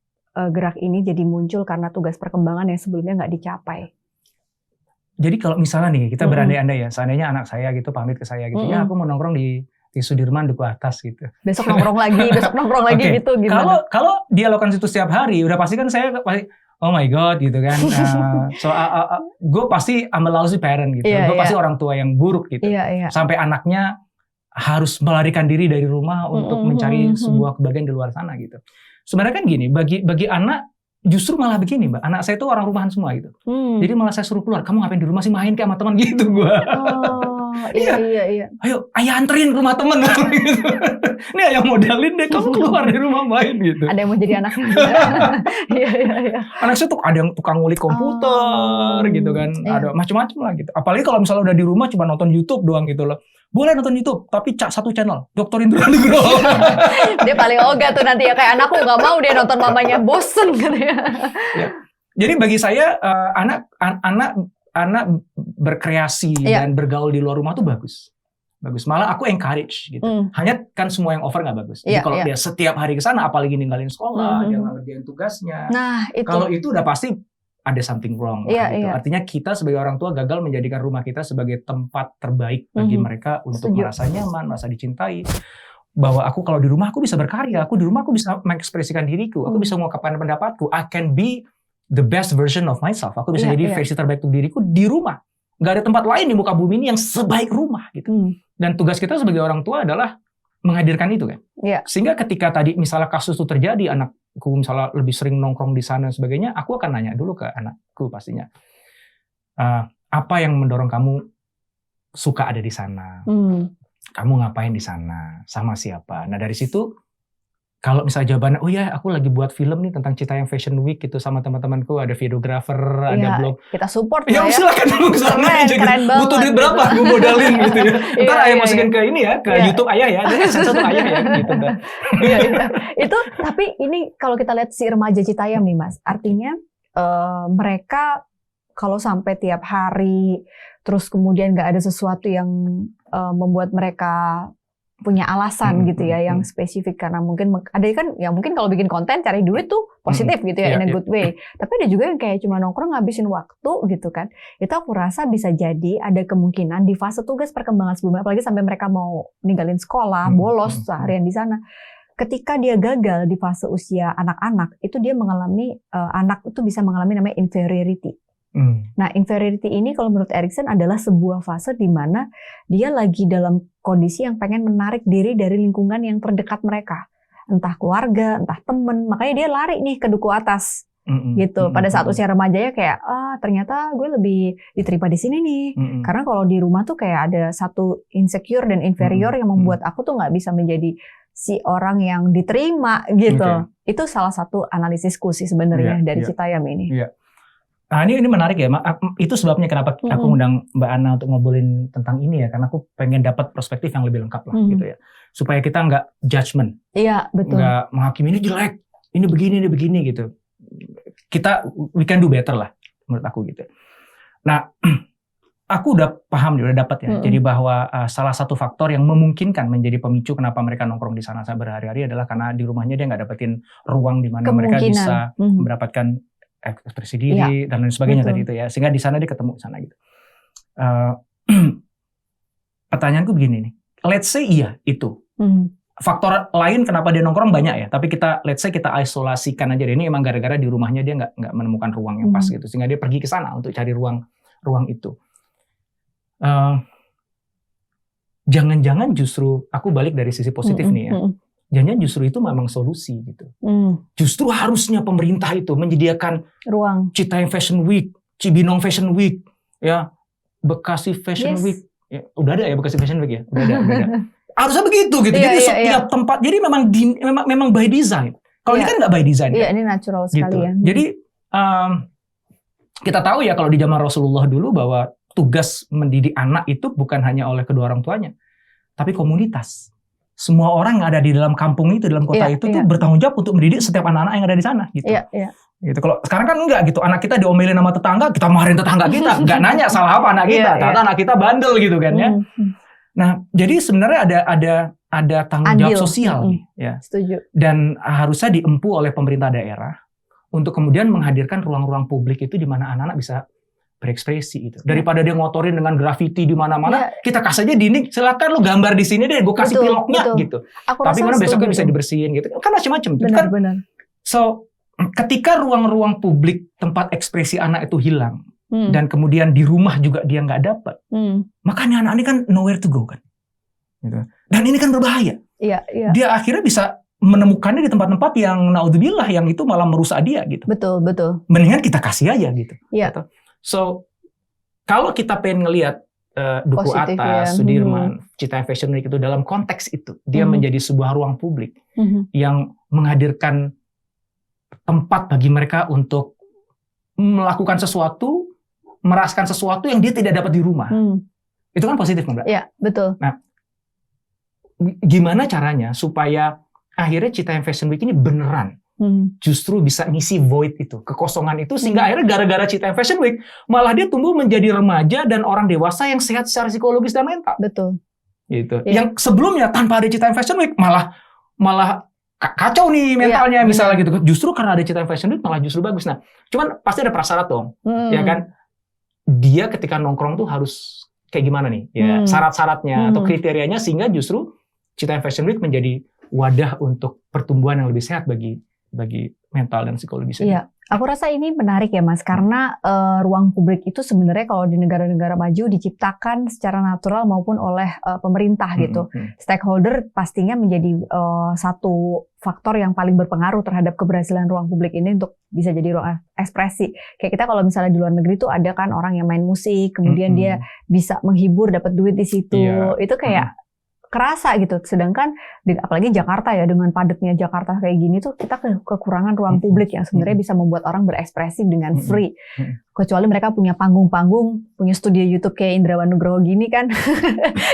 gerak ini jadi muncul karena tugas perkembangan yang sebelumnya nggak dicapai? Jadi kalau misalnya nih kita berandai-andai ya, seandainya anak saya gitu pamit ke saya gitu, ya aku mau nongkrong di Sudirman Duku Atas gitu. Besok nongkrong lagi, gitu gimana? Kalau dia lakukan itu setiap hari, udah pasti kan saya pasti oh my god gitu kan. Gue pasti I'm a lousy parent gitu. Gue pasti orang tua yang buruk gitu. Sampai anaknya harus melarikan diri dari rumah untuk mencari sebuah kebahagiaan di luar sana gitu. Sebenarnya kan gini, bagi anak justru malah begini Mbak. Anak saya itu orang rumahan semua gitu. Jadi malah saya suruh keluar. Kamu ngapain di rumah sih, main kayak sama teman gitu gue. Iya. Ayo, ayah anterin rumah temen. Gitu. Ini ayah modalin deh, kamu keluar dari rumah main gitu. Ada yang mau jadi anaknya. Iya. Anak saya tuh ada yang tukang ngulik komputer gitu kan. Ada macam-macam lah gitu. Apalagi kalau misalnya udah di rumah cuma nonton YouTube doang gitu loh. Boleh nonton YouTube, tapi satu channel, Dr. Indra Nugroho. Dia paling ogah tuh nanti ya, kayak anakku nggak mau dia nonton mamanya, bosen gitu ya. Jadi bagi saya anak berkreasi dan bergaul di luar rumah tuh bagus. Malah aku encourage gitu. Hanya kan semua yang over nggak bagus. Jadi kalau dia setiap hari ke sana, apalagi ninggalin sekolah, dia ngerjain tugasnya. Nah, kalau itu udah pasti ada something wrong. Gitu. Artinya kita sebagai orang tua gagal menjadikan rumah kita sebagai tempat terbaik bagi mereka untuk merasa nyaman, merasa dicintai. Bahwa aku kalau di rumah aku bisa berkarya, aku di rumah aku bisa mengekspresikan diriku, aku bisa mengungkapkan pendapatku. I can be the best version of myself. Aku bisa jadi versi terbaik untuk diriku di rumah. Gak ada tempat lain di muka bumi ini yang sebaik rumah gitu. Dan tugas kita sebagai orang tua adalah menghadirkan itu kan. Sehingga ketika tadi misalnya kasus itu terjadi, anakku misalnya lebih sering nongkrong di sana dan sebagainya, aku akan nanya dulu ke anakku pastinya. Apa yang mendorong kamu suka ada di sana? Kamu ngapain di sana? Sama siapa? Nah dari situ, kalau misalnya jawabannya, oh ya aku lagi buat film nih tentang Citayam Fashion Week gitu sama teman-temanku, ada videographer, ada blog. Kita support ya. Silakan dong sana aja. Butuh duit berapa? Gue modalin gitu ya. Ntar ayah masukin ke ini ya, ke YouTube ayah ya. Satu ayah ya gitu. Itu tapi ini kalau kita lihat si remaja Citayam nih Mas, artinya mereka kalau sampai tiap hari terus kemudian nggak ada sesuatu yang membuat mereka punya alasan gitu ya yang spesifik, karena mungkin ada kan ya mungkin kalau bikin konten cari duit tuh positif gitu ya, in a good way. Tapi ada juga yang kayak cuma nongkrong ngabisin waktu gitu kan. Itu aku rasa bisa jadi ada kemungkinan di fase tugas perkembangan sebelumnya, apalagi sampai mereka mau ninggalin sekolah, bolos seharian di sana. Ketika dia gagal di fase usia anak-anak, itu dia mengalami anak itu bisa mengalami namanya inferiority. Nah, inferiority ini kalau menurut Erikson adalah sebuah fase di mana dia lagi dalam kondisi yang pengen menarik diri dari lingkungan yang terdekat mereka. Entah keluarga, entah temen. Makanya dia lari nih ke duku atas. Gitu. Pada saat usia remajanya kayak, ternyata gue lebih diterima di sini nih. Karena kalau di rumah tuh kayak ada satu insecure dan inferior yang membuat aku tuh nggak bisa menjadi si orang yang diterima gitu. Itu salah satu analisisku sih sebenarnya dari Citayam ini. Nah ini menarik ya, itu sebabnya kenapa aku undang Mbak Ana untuk ngobrolin tentang ini ya, karena aku pengen dapat perspektif yang lebih lengkap lah gitu ya, supaya kita nggak judgement, betul, nggak menghakimi ini jelek, ini begini gitu. We can do better lah menurut aku gitu. Nah, aku udah paham, udah dapat ya. Jadi bahwa salah satu faktor yang memungkinkan menjadi pemicu kenapa mereka nongkrong di sana berhari-hari adalah karena di rumahnya dia nggak dapetin ruang di mana mereka bisa mendapatkan ekspresi diri dan lain sebagainya tadi itu ya, sehingga di sana dia ketemu sana gitu. Pertanyaanku begini nih, let's say iya itu faktor lain kenapa dia nongkrong banyak ya, tapi let's say kita isolasikan aja deh, ini emang gara-gara di rumahnya dia nggak menemukan ruang yang pas gitu, sehingga dia pergi ke sana untuk cari ruang itu. Jangan-jangan justru aku balik dari sisi positif nih ya. Jangan justru itu memang solusi gitu. Justru harusnya pemerintah itu menyediakan ruang. Citayam Fashion Week, Cibinong Fashion Week, ya Bekasi Fashion Week. Ya, udah ada ya Bekasi Fashion Week ya, udah ada. Harusnya begitu gitu. Jadi setiap tempat, jadi memang by design. Kalau ini kan nggak by design. Iya, kan? Ini natural sekali gitu. Ya. Jadi kita tahu ya kalau di zaman Rasulullah dulu bahwa tugas mendidik anak itu bukan hanya oleh kedua orang tuanya, tapi komunitas. Semua orang yang ada di dalam kampung itu, dalam kota itu tuh bertanggung jawab untuk mendidik setiap anak-anak yang ada di sana gitu. Gitu. Kalau sekarang kan enggak gitu, anak kita diomelin sama tetangga, kita marahin tetangga kita, enggak nanya salah apa anak kita, ternyata anak kita bandel gitu kan ya. Nah, jadi sebenarnya ada tanggung jawab sosial nih, ya. Setuju. Dan harusnya diempu oleh pemerintah daerah untuk kemudian menghadirkan ruang-ruang publik itu di mana anak-anak bisa berekspresi itu. Daripada dia ngotorin dengan grafiti di mana-mana, kita kasih aja dinding, silakan lu gambar di sini deh, gue kasih piloknya gitu. Tapi mana besoknya bisa dibersihin gitu. Kan macam-macam. Benar. So, ketika ruang-ruang publik tempat ekspresi anak itu hilang, dan kemudian di rumah juga dia nggak dapat, makanya anak ini kan nowhere to go kan. Gitu. Dan ini kan berbahaya. Dia akhirnya bisa menemukannya di tempat-tempat yang naudzubillah yang itu malah merusak dia gitu. Betul. Mendingan kita kasih aja gitu. Iya. So, kalau kita pengen ngelihat Duku Positif, Atas, ya. Sudirman, Cita Fashion Week itu dalam konteks itu dia menjadi sebuah ruang publik yang menghadirkan tempat bagi mereka untuk melakukan sesuatu, merasakan sesuatu yang dia tidak dapat di rumah. Itu kan positif, Mbak? Iya, betul. Nah, gimana caranya supaya akhirnya Cita Fashion Week ini beneran justru bisa ngisi void itu, kekosongan itu, sehingga akhirnya gara-gara Cita Fashion Week malah dia tumbuh menjadi remaja dan orang dewasa yang sehat secara psikologis dan mental. Betul. Gitu. Yang sebelumnya tanpa ada Cita Fashion Week malah kacau nih mentalnya, misalnya gitu. Justru karena ada Cita Fashion Week malah justru bagus. Nah, cuman pasti ada prasyarat dong, ya kan? Dia ketika nongkrong tuh harus kayak gimana nih? Ya, syarat-syaratnya atau kriterianya sehingga justru Cita Fashion Week menjadi wadah untuk pertumbuhan yang lebih sehat bagi mental dan psikologisnya. Iya, aku rasa ini menarik ya Mas, karena ruang publik itu sebenarnya kalau di negara-negara maju diciptakan secara natural maupun oleh pemerintah gitu. Stakeholder pastinya menjadi satu faktor yang paling berpengaruh terhadap keberhasilan ruang publik ini untuk bisa jadi ruang ekspresi. Kayak kita kalau misalnya di luar negeri tuh ada kan orang yang main musik, kemudian dia bisa menghibur, dapat duit di situ. Itu kayak kerasa gitu. Sedangkan apalagi Jakarta ya, dengan padatnya Jakarta kayak gini tuh kita kekurangan ruang publik yang sebenarnya bisa membuat orang berekspresi dengan free. Kecuali mereka punya panggung-panggung, punya studio YouTube kayak Indrawan Nugroho gini kan.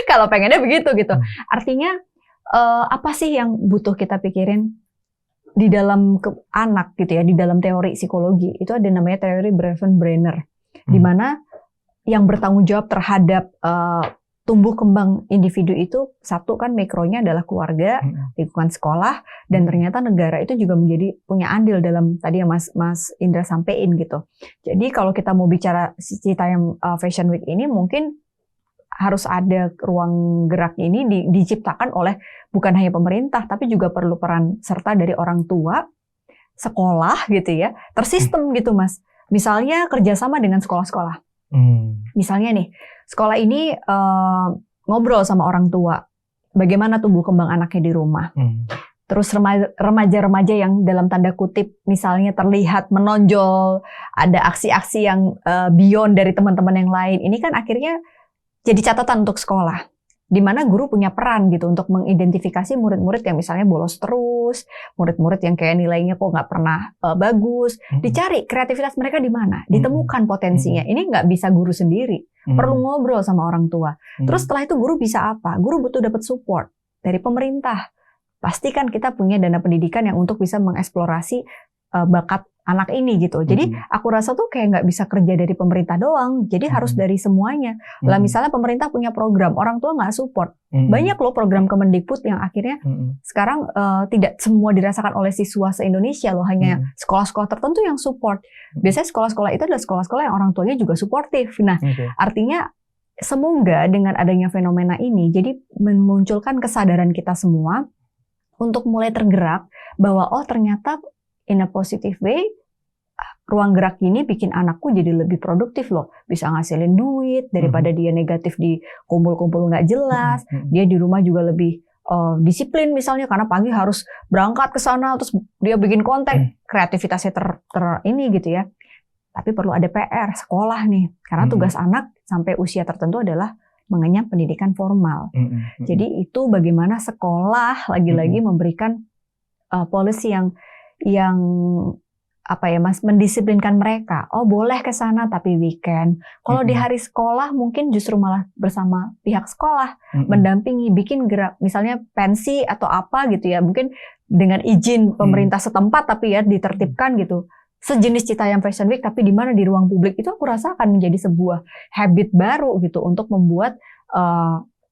Kalau pengennya begitu gitu. Artinya apa sih yang butuh kita pikirin di dalam anak gitu ya, di dalam teori psikologi. Itu ada namanya teori Brenner, di mana yang bertanggung jawab terhadap tumbuh kembang individu itu satu kan mikronya adalah keluarga, lingkungan sekolah, dan ternyata negara itu juga punya andil dalam tadi yang Mas Indra sampein gitu. Jadi kalau kita mau bicara Cita Fashion Week ini mungkin harus ada ruang gerak ini diciptakan oleh bukan hanya pemerintah tapi juga perlu peran serta dari orang tua, sekolah gitu ya, tersistem gitu Mas. Misalnya kerjasama dengan sekolah-sekolah. Misalnya nih, sekolah ini ngobrol sama orang tua, bagaimana tumbuh kembang anaknya di rumah. Terus remaja-remaja yang dalam tanda kutip misalnya terlihat menonjol, ada aksi-aksi yang beyond dari teman-teman yang lain. Ini kan akhirnya jadi catatan untuk sekolah, di mana guru punya peran gitu untuk mengidentifikasi murid-murid yang misalnya bolos terus, murid-murid yang kayak nilainya kok nggak pernah bagus, dicari kreativitas mereka di mana, ditemukan potensinya. Ini nggak bisa guru sendiri, perlu ngobrol sama orang tua. Terus setelah itu guru bisa apa? Guru butuh dapat support dari pemerintah. Pastikan kita punya dana pendidikan yang untuk bisa mengeksplorasi bakat anak ini gitu. Jadi aku rasa tuh kayak nggak bisa kerja dari pemerintah doang. Jadi harus dari semuanya. Lah misalnya pemerintah punya program, orang tua nggak support. Banyak loh program Kemendikbud yang akhirnya sekarang tidak semua dirasakan oleh siswa se-Indonesia loh. Hanya sekolah-sekolah tertentu yang support. Biasanya sekolah-sekolah itu adalah sekolah-sekolah yang orang tuanya juga suportif. Nah, artinya semoga dengan adanya fenomena ini jadi memunculkan kesadaran kita semua untuk mulai tergerak bahwa oh ternyata in a positive way, ruang gerak ini bikin anakku jadi lebih produktif loh. Bisa ngasilin duit daripada dia negatif di kumpul-kumpul nggak jelas. Dia di rumah juga lebih disiplin misalnya karena pagi harus berangkat ke sana terus dia bikin konten, kreativitasnya ini gitu ya. Tapi perlu ada PR sekolah nih, karena tugas anak sampai usia tertentu adalah mengenyam pendidikan formal. Jadi itu bagaimana sekolah lagi-lagi memberikan policy yang apa ya Mas, mendisiplinkan mereka. Oh boleh ke sana tapi weekend. Kalau di hari sekolah mungkin justru malah bersama pihak sekolah mendampingi, bikin gerak misalnya pensi atau apa gitu ya. Mungkin dengan izin pemerintah setempat tapi ya ditertibkan gitu. Sejenis Cita Fashion Week tapi di mana di ruang publik itu aku rasa akan menjadi sebuah habit baru gitu untuk membuat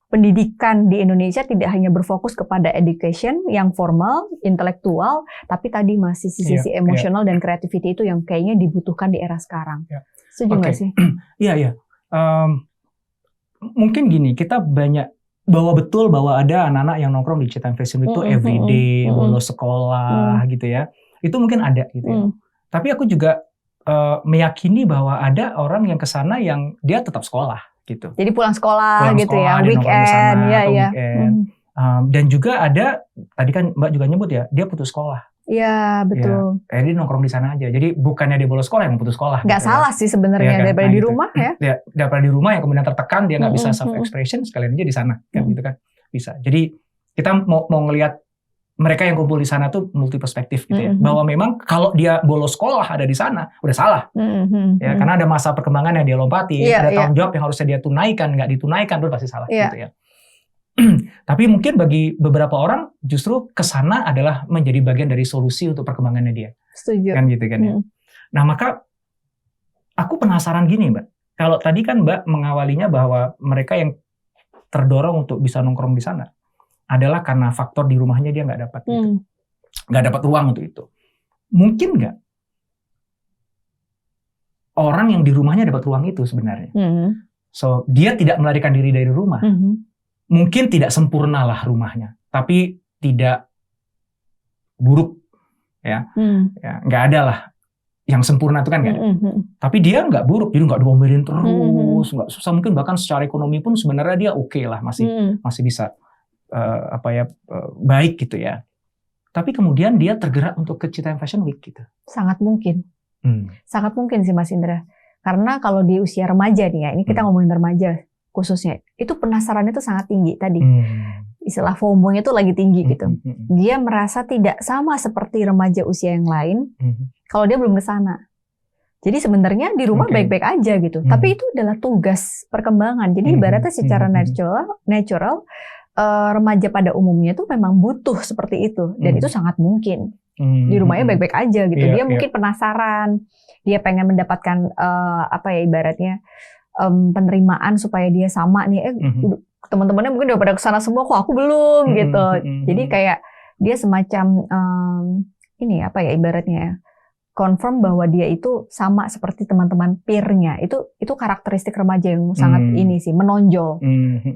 pendidikan di Indonesia tidak hanya berfokus kepada education yang formal, intelektual, tapi tadi masih sisi emosional dan creativity itu yang kayaknya dibutuhkan di era sekarang. Setuju nggak sih? Iya. Mungkin gini, kita banyak betul bahwa ada anak-anak yang nongkrong di Cita Fashion Week itu everyday, bolos sekolah gitu ya. Itu mungkin ada gitu ya. Tapi aku juga meyakini bahwa ada orang yang kesana yang dia tetap sekolah. Gitu. Jadi pulang sekolah gitu ya, weekend, Dan juga ada, tadi kan Mbak juga nyebut ya, dia putus sekolah. Iya, betul. Ya, dia nongkrong di sana aja. Jadi bukannya dia bolos sekolah, yang putus sekolah. Nggak gitu, salah sih sebenarnya, daripada di rumah ya. Daripada di rumah yang kemudian tertekan, dia nggak bisa self expression, sekalian aja di sana, kan gitu kan, bisa. Jadi kita mau ngelihat mereka yang kumpul di sana tuh multi perspektif gitu ya, bahwa memang kalau dia bolos sekolah ada di sana udah salah, ya karena ada masa perkembangan yang dia lompati, ada tanggung jawab yang harusnya dia tunaikan nggak ditunaikan, itu pasti salah gitu ya. Tapi mungkin bagi beberapa orang justru kesana adalah menjadi bagian dari solusi untuk perkembangannya dia. Setuju. Kan gitu kan ya. Nah maka aku penasaran gini Mbak. Kalau tadi kan Mbak mengawalinya bahwa mereka yang terdorong untuk bisa nongkrong di sana adalah karena faktor di rumahnya dia nggak dapat gitu. Nggak dapat ruang untuk itu. Mungkin nggak orang yang di rumahnya dapat ruang itu sebenarnya. So dia tidak melarikan diri dari rumah. Mungkin tidak sempurna lah rumahnya, tapi tidak buruk, ya, nggak ada lah yang sempurna itu kan nggak ada. Tapi dia nggak buruk, jadi nggak diomelin terus, nggak susah, mungkin bahkan secara ekonomi pun sebenarnya dia oke lah, masih bisa baik gitu ya. Tapi kemudian dia tergerak untuk ke Citayam Fashion Week gitu. Sangat mungkin, sangat mungkin sih Mas Indra. Karena kalau di usia remaja nih ya, ini kita ngomongin remaja khususnya, itu penasarannya tuh sangat tinggi tadi. Istilah FOMO-nya tuh lagi tinggi gitu. Dia merasa tidak sama seperti remaja usia yang lain kalau dia belum ke sana. Jadi sebenarnya di rumah baik-baik aja gitu. Tapi itu adalah tugas perkembangan. Jadi ibaratnya secara natural remaja pada umumnya tuh memang butuh seperti itu. Dan itu sangat mungkin. Di rumahnya baik-baik aja gitu. Dia mungkin penasaran. Dia pengen mendapatkan ibaratnya penerimaan supaya dia sama nih, teman-temannya mungkin udah pada kesana semua, kok aku belum gitu. Jadi kayak dia semacam ibaratnya confirm bahwa dia itu sama seperti teman-teman peer-nya. Itu karakteristik remaja yang sangat ini sih menonjol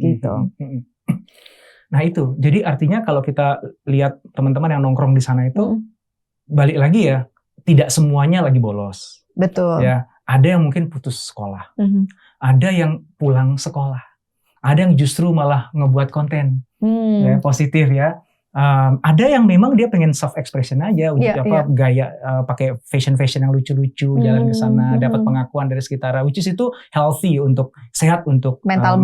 gitu. Nah itu, jadi artinya kalau kita lihat teman-teman yang nongkrong di sana itu balik lagi ya, tidak semuanya lagi bolos. Betul. Ya, ada yang mungkin putus sekolah. Ada yang pulang sekolah, ada yang justru malah ngebuat konten ya, positif ya. Ada yang memang dia pengen self expression aja, gaya pakai fashion yang lucu-lucu, jalan ke sana, dapat pengakuan dari sekitar, which is itu healthy untuk sehat untuk mental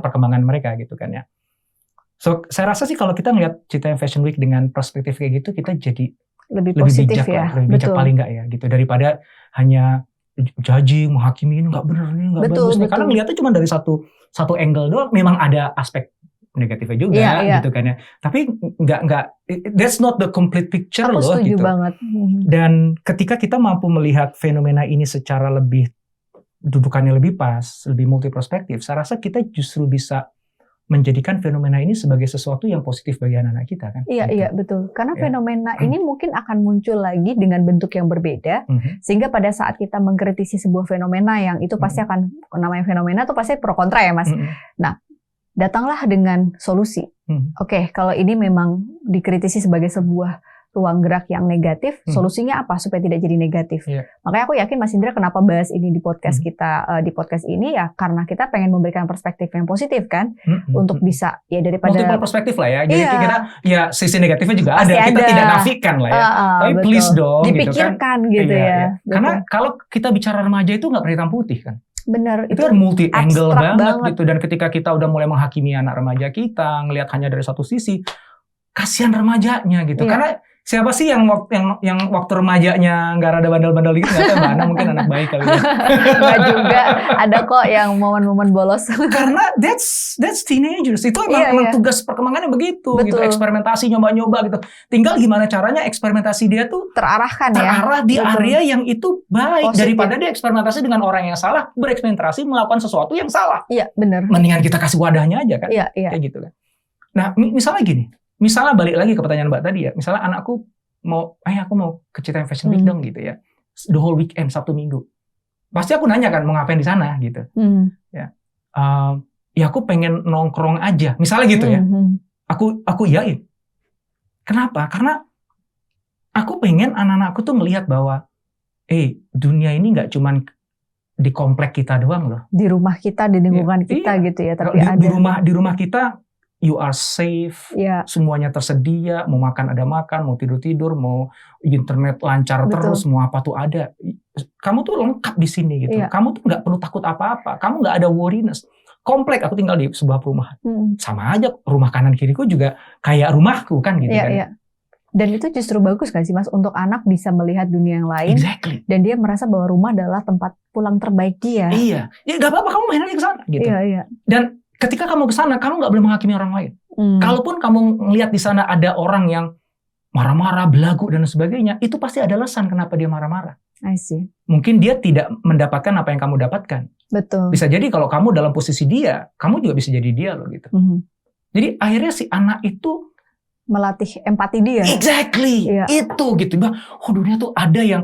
perkembangan mereka gitu kan ya. So saya rasa sih kalau kita ngeliat Citayam Fashion Week dengan perspektif kayak gitu, kita jadi lebih positif bijak ya, lebih bijak paling nggak ya gitu, daripada hanya judging, menghakimi, ini nggak benar, ini nggak bagus nih. Karena ngeliatnya cuma dari satu angle doang. Memang ada aspek negatifnya juga, gitu kan ya. Tapi nggak, that's not the complete picture loh. Aku setuju gitu. Banget. Dan ketika kita mampu melihat fenomena ini secara lebih dudukannya lebih pas, lebih multiperspektif, saya rasa kita justru bisa menjadikan fenomena ini sebagai sesuatu yang positif bagi anak-anak kita kan. Iya, gitu. Iya betul. Karena fenomena ini mungkin akan muncul lagi dengan bentuk yang berbeda, sehingga pada saat kita mengkritisi sebuah fenomena yang itu pasti akan, namanya fenomena itu pasti pro kontra ya Mas. Nah, datanglah dengan solusi. Oke, kalau ini memang dikritisi sebagai sebuah ruang gerak yang negatif, solusinya apa supaya tidak jadi negatif? Makanya aku yakin Mas Indra kenapa bahas ini di podcast kita, di podcast ini ya karena kita pengen memberikan perspektif yang positif kan, untuk bisa ya daripada multiple perspektif lah ya. Jadi kita ya sisi negatifnya juga ada, kita tidak nafikan lah ya. Tapi betul. Please dong, dipikirkan gitu ya. Karena kalau kita bicara remaja itu nggak pernah hitam putih kan. Benar, itu kan multi angle banget gitu. Dan ketika kita udah mulai menghakimi anak remaja kita, ngelihat hanya dari satu sisi, kasihan remajanya gitu. Karena siapa sih yang waktu remajanya nggak rada bandel-bandel dikit, nggak tahu Mbak Ana mungkin anak baik kali ya. Nggak juga, ada kok yang momen-momen bolos. Karena that's teenagers, itu emang tugas perkembangannya begitu. Gitu, eksperimentasi, nyoba-nyoba gitu. Tinggal gimana caranya eksperimentasi dia tuh terarah di area yang itu baik. Positif. Daripada dia eksperimentasi dengan orang yang salah, bereksperimentasi melakukan sesuatu yang salah. Iya, benar. Mendingan kita kasih wadahnya aja kan. Iya. Kayak gitu kan. Nah, misalnya gini. Misalnya balik lagi ke pertanyaan Mbak tadi ya, misalnya anakku aku mau ke Citayam Fashion Week dong gitu ya, the whole weekend, Sabtu Minggu. Pasti aku nanya kan mau ngapain di sana gitu. Ya aku pengen nongkrong aja, misalnya gitu ya. Aku iyain. Kenapa? Karena aku pengen anak-anakku tuh ngelihat bahwa dunia ini nggak cuman di komplek kita doang loh. Di rumah kita, di lingkungan kita gitu ya, tapi di rumah kita you are safe, semuanya tersedia, mau makan ada makan, mau tidur, mau internet lancar terus, mau apa tuh ada. Kamu tuh lengkap di sini gitu. Kamu tuh nggak perlu takut apa-apa. Kamu nggak ada worriness. Komplek, aku tinggal di sebuah perumahan. Sama aja rumah kanan kiriku juga kayak rumahku kan gitu kan. Dan itu justru bagus kan sih Mas untuk anak bisa melihat dunia yang lain. Exactly. Dan dia merasa bahwa rumah adalah tempat pulang terbaik dia. Iya. Ya nggak apa-apa, kamu main aja ke sana gitu. Dan ketika kamu ke sana, kamu nggak boleh menghakimi orang lain. Kalaupun kamu ngelihat di sana ada orang yang marah-marah, belagu dan sebagainya, itu pasti ada alasan kenapa dia marah-marah. I see. Mungkin dia tidak mendapatkan apa yang kamu dapatkan. Betul. Bisa jadi kalau kamu dalam posisi dia, kamu juga bisa jadi dia loh gitu. Jadi akhirnya si anak itu melatih empati dia. Exactly. Itu gitu. Oh dunia tuh ada yang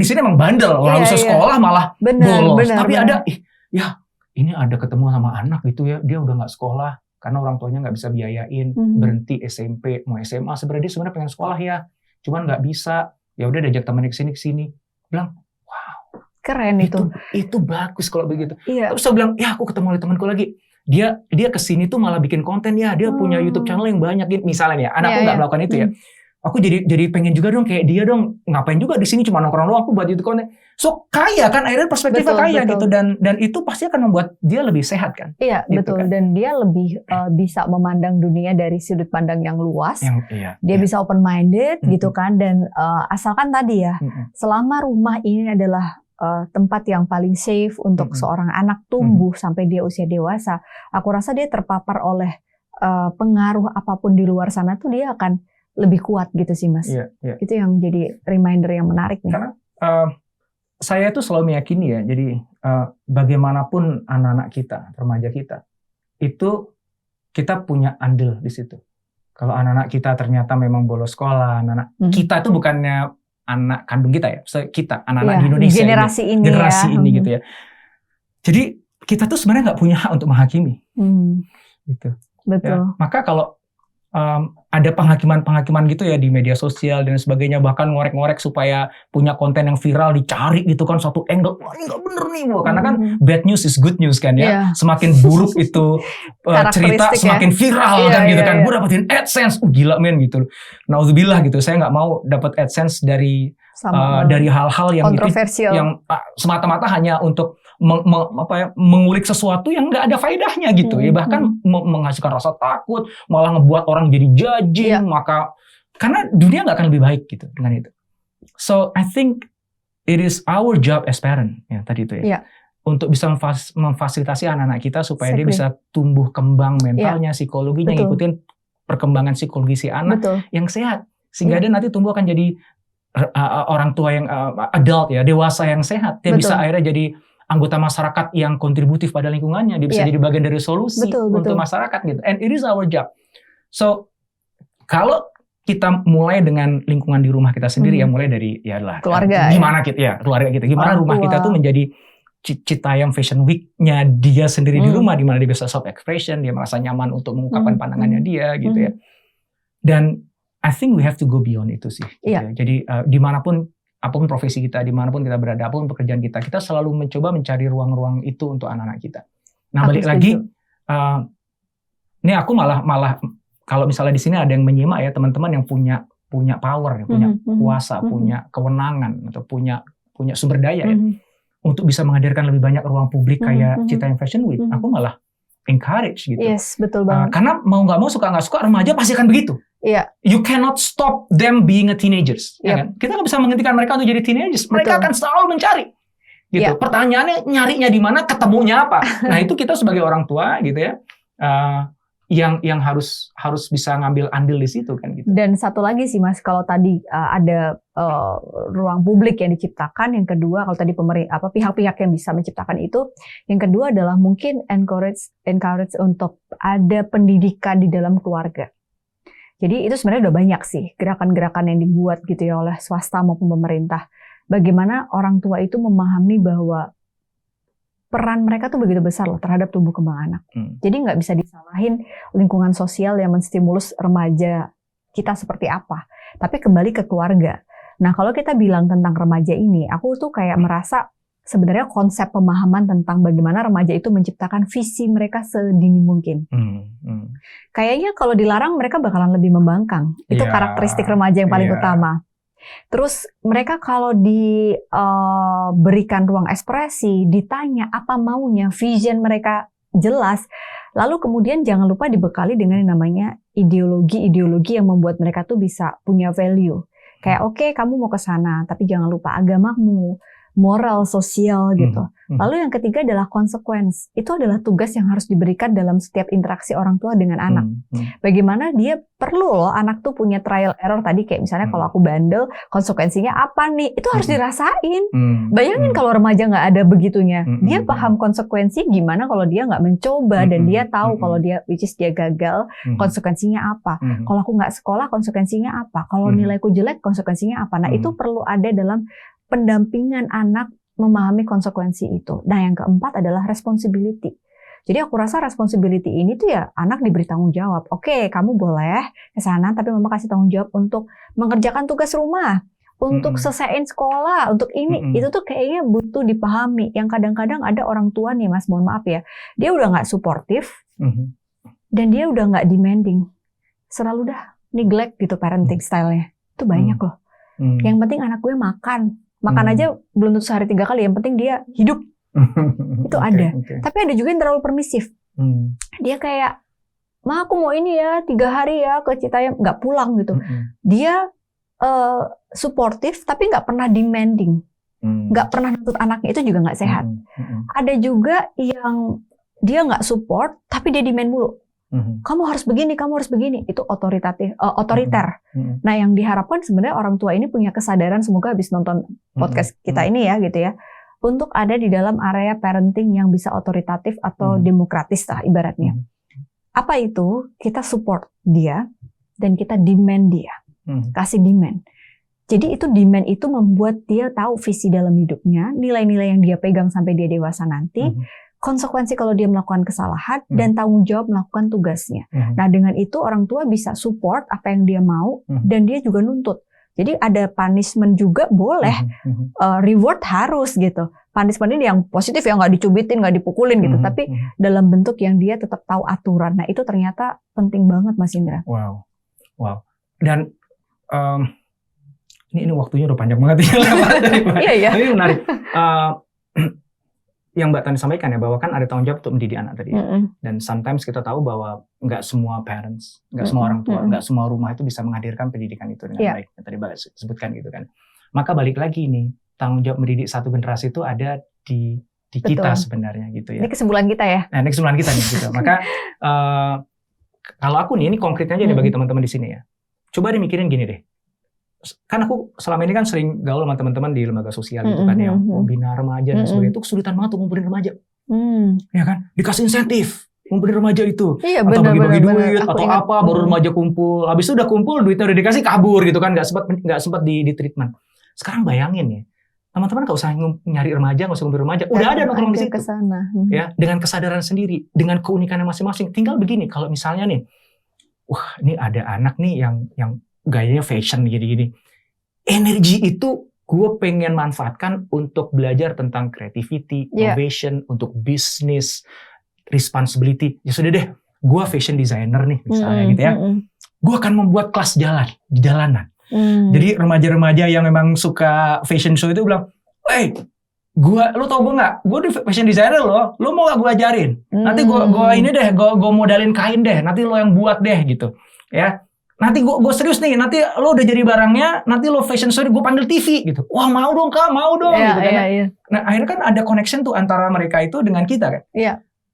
di sini emang bandel, orang sekolah malah bolos. Tapi ada ini ada ketemu sama anak gitu ya, dia udah nggak sekolah karena orang tuanya nggak bisa biayain, berhenti SMP, mau SMA. Sebenarnya dia pengen sekolah ya, cuman nggak bisa. Ya udah diajak temennya kesini. Bilang, wow, keren itu bagus kalau begitu. Terus saya bilang, ya aku ketemu temanku lagi. Dia kesini tuh malah bikin konten ya, dia punya YouTube channel yang banyak misalnya ya. Anakku nggak melakukan itu ya. Aku jadi pengen juga dong kayak dia dong, ngapain juga di sini cuma nongkrong doang, aku buat YouTube konten. So kaya kan, akhirnya perspektifnya kaya gitu, dan itu pasti akan membuat dia lebih sehat kan. Iya gitu, betul kan? Dan dia lebih bisa memandang dunia dari sudut pandang yang luas. Dia bisa open minded gitu kan, dan asalkan tadi ya, selama rumah ini adalah tempat yang paling safe untuk seorang anak tumbuh sampai dia usia dewasa, aku rasa dia terpapar oleh pengaruh apapun di luar sana tuh dia akan lebih kuat gitu sih Mas. Itu yang jadi reminder yang menarik nih. Karena saya tuh selalu meyakini ya, jadi bagaimanapun anak-anak kita, remaja kita, itu kita punya andil di situ. Kalau anak-anak kita ternyata memang bolos sekolah, anak-anak kita itu bukannya anak kandung kita ya, kita anak-anak di Indonesia generasi ini gitu ya. Jadi kita tuh sebenarnya nggak punya hak untuk menghakimi. Gitu. Betul. Ya, maka kalau ada penghakiman gitu ya di media sosial dan sebagainya, bahkan ngorek-ngorek supaya punya konten yang viral, dicari gitu kan satu angle, wah ini nggak bener nih, karena kan bad news is good news kan ya. Semakin buruk itu cerita semakin viral kan gitu kan. Gue dapetin AdSense, gila men gitu. Nauzubillah gitu, saya nggak mau dapat AdSense dari hal-hal yang kontroversial, yang semata-mata hanya untuk mengulik sesuatu yang nggak ada faedahnya gitu ya, bahkan menghasilkan rasa takut, malah ngebuat orang jadi judging, maka karena dunia nggak akan lebih baik gitu dengan itu. So I think it is our job as parent ya tadi itu ya, untuk bisa memfasilitasi anak-anak kita supaya dia bisa tumbuh kembang mentalnya, psikologinya, ngikutin perkembangan psikologi si anak yang sehat, sehingga dia nanti tumbuh akan jadi orang tua yang adult ya, dewasa yang sehat. Dia bisa akhirnya jadi anggota masyarakat yang kontributif pada lingkungannya. Dia bisa jadi bagian dari solusi untuk masyarakat gitu. And it is our job. So kalau kita mulai dengan lingkungan di rumah kita sendiri, ya mulai dari keluarga. Gimana keluarga kita, gimana rumah kita tuh menjadi Citayam Fashion Week-nya dia sendiri di rumah, di mana dia bisa self expression, dia merasa nyaman untuk mengungkapkan pandangannya dia gitu ya. Dan I think we have to go beyond itu sih. Gitu ya. Jadi dimanapun, apapun profesi kita, dimanapun kita berada, apapun pekerjaan kita selalu mencoba mencari ruang-ruang itu untuk anak-anak kita. Nah balik lagi, ini aku malah kalau misalnya di sini ada yang menyimak ya, teman-teman yang punya power, punya kuasa, punya kewenangan atau punya sumber daya ya, untuk bisa menghadirkan lebih banyak ruang publik kayak Citayam Fashion Week, aku malah encourage gitu. Yes, betul banget. Karena mau nggak mau, suka nggak suka, remaja pasti akan begitu. You cannot stop them being a teenagers. Ya kan? Kita nggak bisa menghentikan mereka untuk jadi teenagers. Mereka akan selalu mencari. Gitu. Pertanyaannya nyarinya di mana, ketemunya apa. Nah itu kita sebagai orang tua gitu ya, yang harus bisa ngambil andil di situ kan gitu. Dan satu lagi sih Mas, kalau tadi ada ruang publik yang diciptakan, yang kedua kalau tadi pemerintah pihak-pihak yang bisa menciptakan itu, yang kedua adalah mungkin encourage untuk ada pendidikan di dalam keluarga. Jadi itu sebenarnya udah banyak sih gerakan-gerakan yang dibuat gitu ya oleh swasta maupun pemerintah. Bagaimana orang tua itu memahami bahwa peran mereka tuh begitu besar loh terhadap tumbuh kembang anak. Jadi nggak bisa disalahin lingkungan sosial yang menstimulus remaja kita seperti apa. Tapi kembali ke keluarga. Nah kalau kita bilang tentang remaja ini, aku tuh kayak merasa sebenarnya konsep pemahaman tentang bagaimana remaja itu menciptakan visi mereka sedini mungkin. Kayaknya kalau dilarang mereka bakalan lebih membangkang. Itu karakteristik remaja yang paling utama. Terus mereka kalau diberikan ruang ekspresi, ditanya apa maunya, vision mereka jelas, lalu kemudian jangan lupa dibekali dengan yang namanya ideologi-ideologi yang membuat mereka tuh bisa punya value. Kayak oke, kamu mau ke sana, tapi jangan lupa agamamu, moral, sosial gitu. Lalu yang ketiga adalah konsekuensi. Itu adalah tugas yang harus diberikan dalam setiap interaksi orang tua dengan anak. Bagaimana dia perlu loh anak tuh punya trial error tadi, kayak misalnya kalau aku bandel, konsekuensinya apa nih? Itu harus dirasain. Bayangin kalau remaja nggak ada begitunya. Dia paham konsekuensi gimana kalau dia nggak mencoba dan dia tahu kalau dia dia gagal, konsekuensinya apa. Kalau aku nggak sekolah, konsekuensinya apa. Kalau nilaiku jelek, konsekuensinya apa. Nah itu perlu ada dalam pendampingan anak memahami konsekuensi itu. Nah, yang keempat adalah responsibility. Jadi aku rasa responsibility ini tuh ya anak diberi tanggung jawab. Oke, kamu boleh ke sana, tapi mama kasih tanggung jawab untuk mengerjakan tugas rumah, untuk selesaiin sekolah, untuk ini. Itu tuh kayaknya butuh dipahami. Yang kadang-kadang ada orang tua nih, Mas, mohon maaf ya, dia udah nggak suportif dan dia udah nggak demanding. Selalu dah neglect gitu parenting style-nya. Itu banyak loh. Yang penting anak gue makan aja belum tentu sehari 3 kali, yang penting dia hidup. Itu ada. Tapi ada juga yang terlalu permisif. Dia kayak, ma aku mau ini ya 3 hari ya ke Citayam, nggak pulang gitu. Dia suportif tapi nggak pernah demanding, nggak pernah nuntut anaknya, itu juga nggak sehat. Ada juga yang dia nggak support tapi dia demand mulu. Kamu harus begini, itu otoriter. Nah, yang diharapkan sebenarnya orang tua ini punya kesadaran, semoga habis nonton podcast kita ini ya gitu ya, untuk ada di dalam area parenting yang bisa otoritatif atau demokratis lah ibaratnya. Apa itu? Kita support dia dan kita demand dia, kasih demand. Jadi itu demand itu membuat dia tahu visi dalam hidupnya, nilai-nilai yang dia pegang sampai dia dewasa nanti. Konsekuensi kalau dia melakukan kesalahan dan tanggung jawab melakukan tugasnya. Nah, dengan itu orang tua bisa support apa yang dia mau dan dia juga nuntut. Jadi ada punishment juga boleh, reward harus gitu. Punishment ini yang positif ya, nggak dicubitin, nggak dipukulin gitu, tapi dalam bentuk yang dia tetap tahu aturan. Nah, itu ternyata penting banget, Mas Indra. Wow. Dan ini waktunya udah panjang banget ya. Iya. Ini menarik. Yang Mbak Tani sampaikan ya, bahwa kan ada tanggung jawab untuk mendidik anak tadi. Dan sometimes kita tahu bahwa nggak semua parents, nggak semua orang tua, nggak semua rumah itu bisa menghadirkan pendidikan itu dengan baik. Yang tadi Mbak sebutkan gitu kan. Maka balik lagi nih, tanggung jawab mendidik satu generasi itu ada di kita sebenarnya gitu ya. Ini kesimpulan kita ya. Nah, ini kesimpulan kita nih gitu. Maka kalau aku nih, ini konkretnya aja deh bagi teman-teman di sini ya. Coba dimikirin gini deh. Kan aku selama ini kan sering gaul sama teman-teman di lembaga sosial gitu kan, yang membina remaja dan sebagainya. Itu kesulitan banget untuk ngumpulin remaja. Ya kan? Dikasih insentif ngumpulin remaja itu. Iya, atau bagi-bagi duit aku atau ingat. apa, baru remaja kumpul. Habis itu udah kumpul, duitnya udah dikasih, kabur gitu kan, nggak sempat di treatment. Sekarang bayangin ya, teman-teman nggak usah nyari remaja, nggak usah ngumpulin remaja. Udah ada nongkrong di situ. Ya, dengan kesadaran sendiri, dengan keunikannya masing-masing. Tinggal begini, kalau misalnya nih, wah ini ada anak nih yang gayanya fashion gini-gini. Energi itu gue pengen manfaatkan untuk belajar tentang creativity, innovation, untuk bisnis, responsibility. Ya sudah deh, gue fashion designer nih misalnya gitu ya. Gue akan membuat kelas di jalanan. Jadi remaja-remaja yang memang suka fashion show itu bilang, "Hey, lu tau gue nggak? Gue di fashion designer lo mau gak gue ajarin? Nanti gue modalin kain deh. Nanti lo yang buat deh gitu, ya." Nanti gue serius nih, nanti lo udah jadi barangnya, nanti lo fashion show gue panggil TV gitu. Wah mau dong Kak, mau dong gitu kan. Nah akhirnya kan ada connection tuh antara mereka itu dengan kita kan.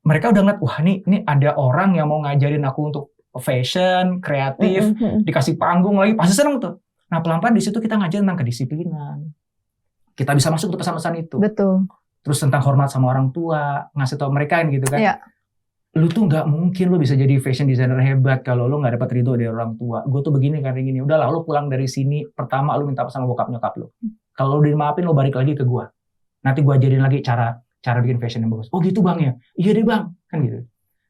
Mereka udah ngeliat, wah ini ada orang yang mau ngajarin aku untuk fashion, kreatif, dikasih panggung lagi, pasti seneng tuh. Nah pelan-pelan di situ kita ngajarin tentang kedisiplinan. Kita bisa masuk ke pesan-pesan itu. Betul. Terus tentang hormat sama orang tua, ngasih tau mereka gitu kan. Lu tuh nggak mungkin lu bisa jadi fashion designer hebat kalau lu nggak dapat ridho dari orang tua. Gue tuh begini karena gini. Udahlah, lu pulang dari sini, pertama lu minta pesan bokap nyokap lu. Kalau lu dimaafin, lu balik lagi ke gue. Nanti gue ajarin lagi cara bikin fashion yang bagus. Oh gitu bang ya? Iya deh bang, kan gitu.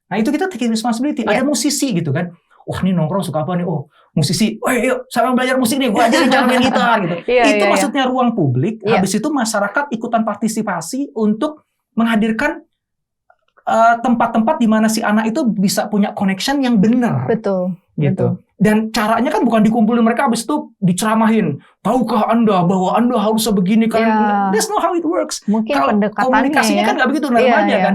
Nah itu kita taking responsibility. Ada musisi gitu kan. wah ini nongkrong suka apa nih, oh musisi, yuk saya belajar musik nih, gue ajarin cara main gitar gitu. Itu maksudnya ruang publik. Habis itu masyarakat ikutan partisipasi untuk menghadirkan tempat-tempat di mana si anak itu bisa punya connection yang benar. Betul. Gitu. Dan caranya kan bukan dikumpulin mereka habis itu diceramahin. Tahukah Anda bahwa Anda harus begini kan? That's not how it works. Mungkin kalau komunikasinya kan nggak begitu aja kan.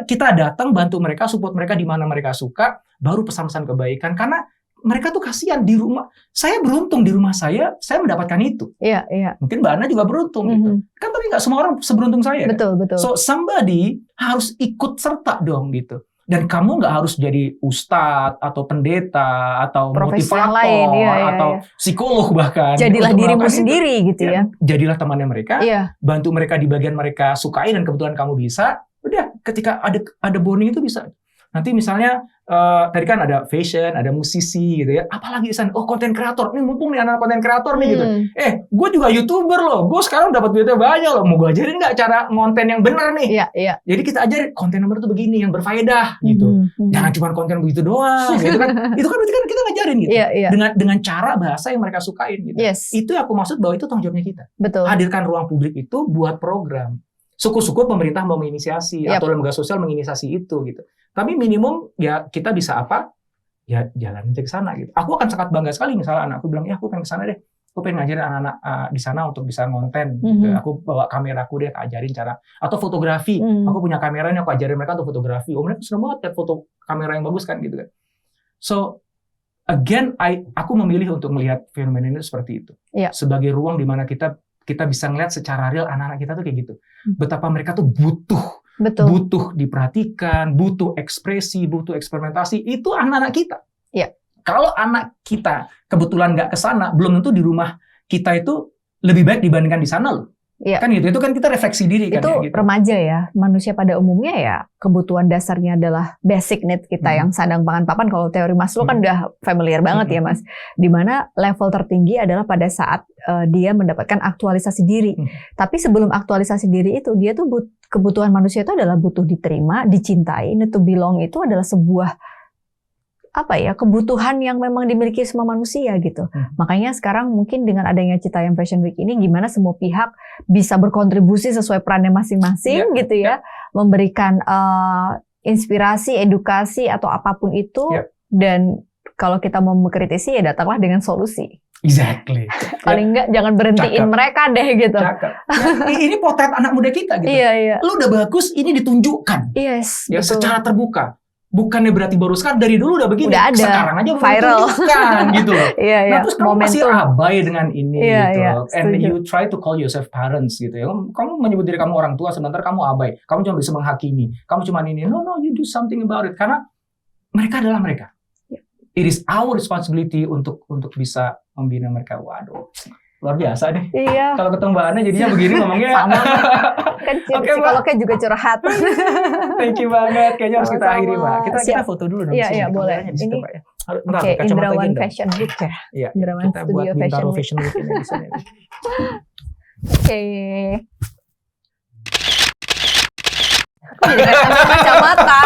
Kita datang bantu mereka, support mereka di mana mereka suka, baru pesan-pesan kebaikan karena mereka tuh kasihan di rumah. Saya beruntung di rumah saya mendapatkan itu. Iya. Mungkin Mbak Ana juga beruntung gitu. Kan tapi nggak semua orang seberuntung saya. Betul. So somebody harus ikut serta dong gitu. Dan kamu nggak harus jadi ustadz atau pendeta atau profesi motivator lain, atau psikolog bahkan. Jadilah dirimu sendiri gitu ya. Jadilah temannya mereka, bantu mereka di bagian mereka sukai dan kebetulan kamu bisa. Udah, ketika ada bonding itu bisa. Nanti misalnya tadi kan ada fashion, ada musisi gitu ya. Apalagi San, konten kreator. Ini mumpung nih anak konten kreator nih gitu. Gue juga YouTuber loh. Gue sekarang dapat duitnya banyak loh. Mau gue ajarin nggak cara ngonten yang benar nih? Iya. Jadi kita ajarin konten yang benar tuh begini, yang berfaedah gitu. Jangan cuma konten begitu doang. Gitu kan. Itu kan berarti kan kita ngajarin gitu. Dengan cara bahasa yang mereka sukain gitu. Itu aku maksud bahwa itu tanggung jawabnya kita. Betul. Hadirkan ruang publik itu buat program. Syukur-syukur pemerintah mau menginisiasi atau lembaga sosial menginisiasi itu gitu. Tapi minimum ya kita bisa apa? Ya jalan aja ke sana gitu. Aku akan sangat bangga sekali misalnya anakku bilang, aku pengen ke sana deh. Aku pengen ngajarin anak-anak di sana untuk bisa ngonten gitu. Aku bawa kameraku deh, ajarin cara atau fotografi. Aku punya kameranya, aku ajarin mereka untuk fotografi. Mereka senang banget lihat foto kamera yang bagus kan gitu kan. So again, aku memilih untuk melihat fenomena ini seperti itu. Sebagai ruang di mana kita bisa ngeliat secara real anak-anak kita tuh kayak gitu. Betapa mereka tuh butuh diperhatikan, butuh ekspresi, butuh eksperimentasi. Itu anak-anak kita. Kalau anak kita kebetulan nggak ke sana, belum tentu di rumah kita itu lebih baik dibandingkan di sana loh. Kan gitu. Itu kan kita refleksi diri kan. Itu gitu. remaja ya. Manusia pada umumnya ya kebutuhan dasarnya adalah basic need kita yang sandang pangan papan. Kalau teori Maslow kan udah familiar banget ya Mas. Dimana level tertinggi adalah pada saat dia mendapatkan aktualisasi diri. Tapi sebelum aktualisasi diri itu, dia tuh kebutuhan manusia itu adalah butuh diterima, dicintai, need to belong itu adalah sebuah kebutuhan yang memang dimiliki semua manusia gitu. Makanya sekarang mungkin dengan adanya Citayam Fashion Week ini gimana semua pihak bisa berkontribusi sesuai perannya masing-masing gitu ya. Memberikan inspirasi, edukasi atau apapun itu dan kalau kita mau mengkritisi ya datanglah dengan solusi. Exactly. Paling enggak jangan berhentiin mereka deh gitu. Ini potret anak muda kita gitu. Lu udah bagus, ini ditunjukkan. Secara terbuka. Bukannya berarti baru sekarang, dari dulu udah begini. Udah ada. Sekarang aja viral tunjukkan gitu loh. Nah terus kamu masih abai dengan ini gitu. And setuju. you try to call yourself parents gitu ya. Kamu menyebut diri kamu orang tua, sementara kamu abai. Kamu cuma bisa menghakimi. Kamu cuma ini. No, you do something about it. Karena mereka adalah mereka. It is our responsibility untuk bisa membina mereka. Waduh, luar biasa deh. Kalau ketemu Mbak Ana jadinya begini ngomongnya. Sama. Kan psikolognya juga curhat. Thank you banget. Kayaknya harus kita akhiri, Mbak. Kita foto dulu dong. Iya, boleh. Ini Oke, Indrawan Fashion Week ya. Iya. Indrawan Kita buat Studio Bintaro Fashion Week ini di sini. Oke. Kok jadi kacamata?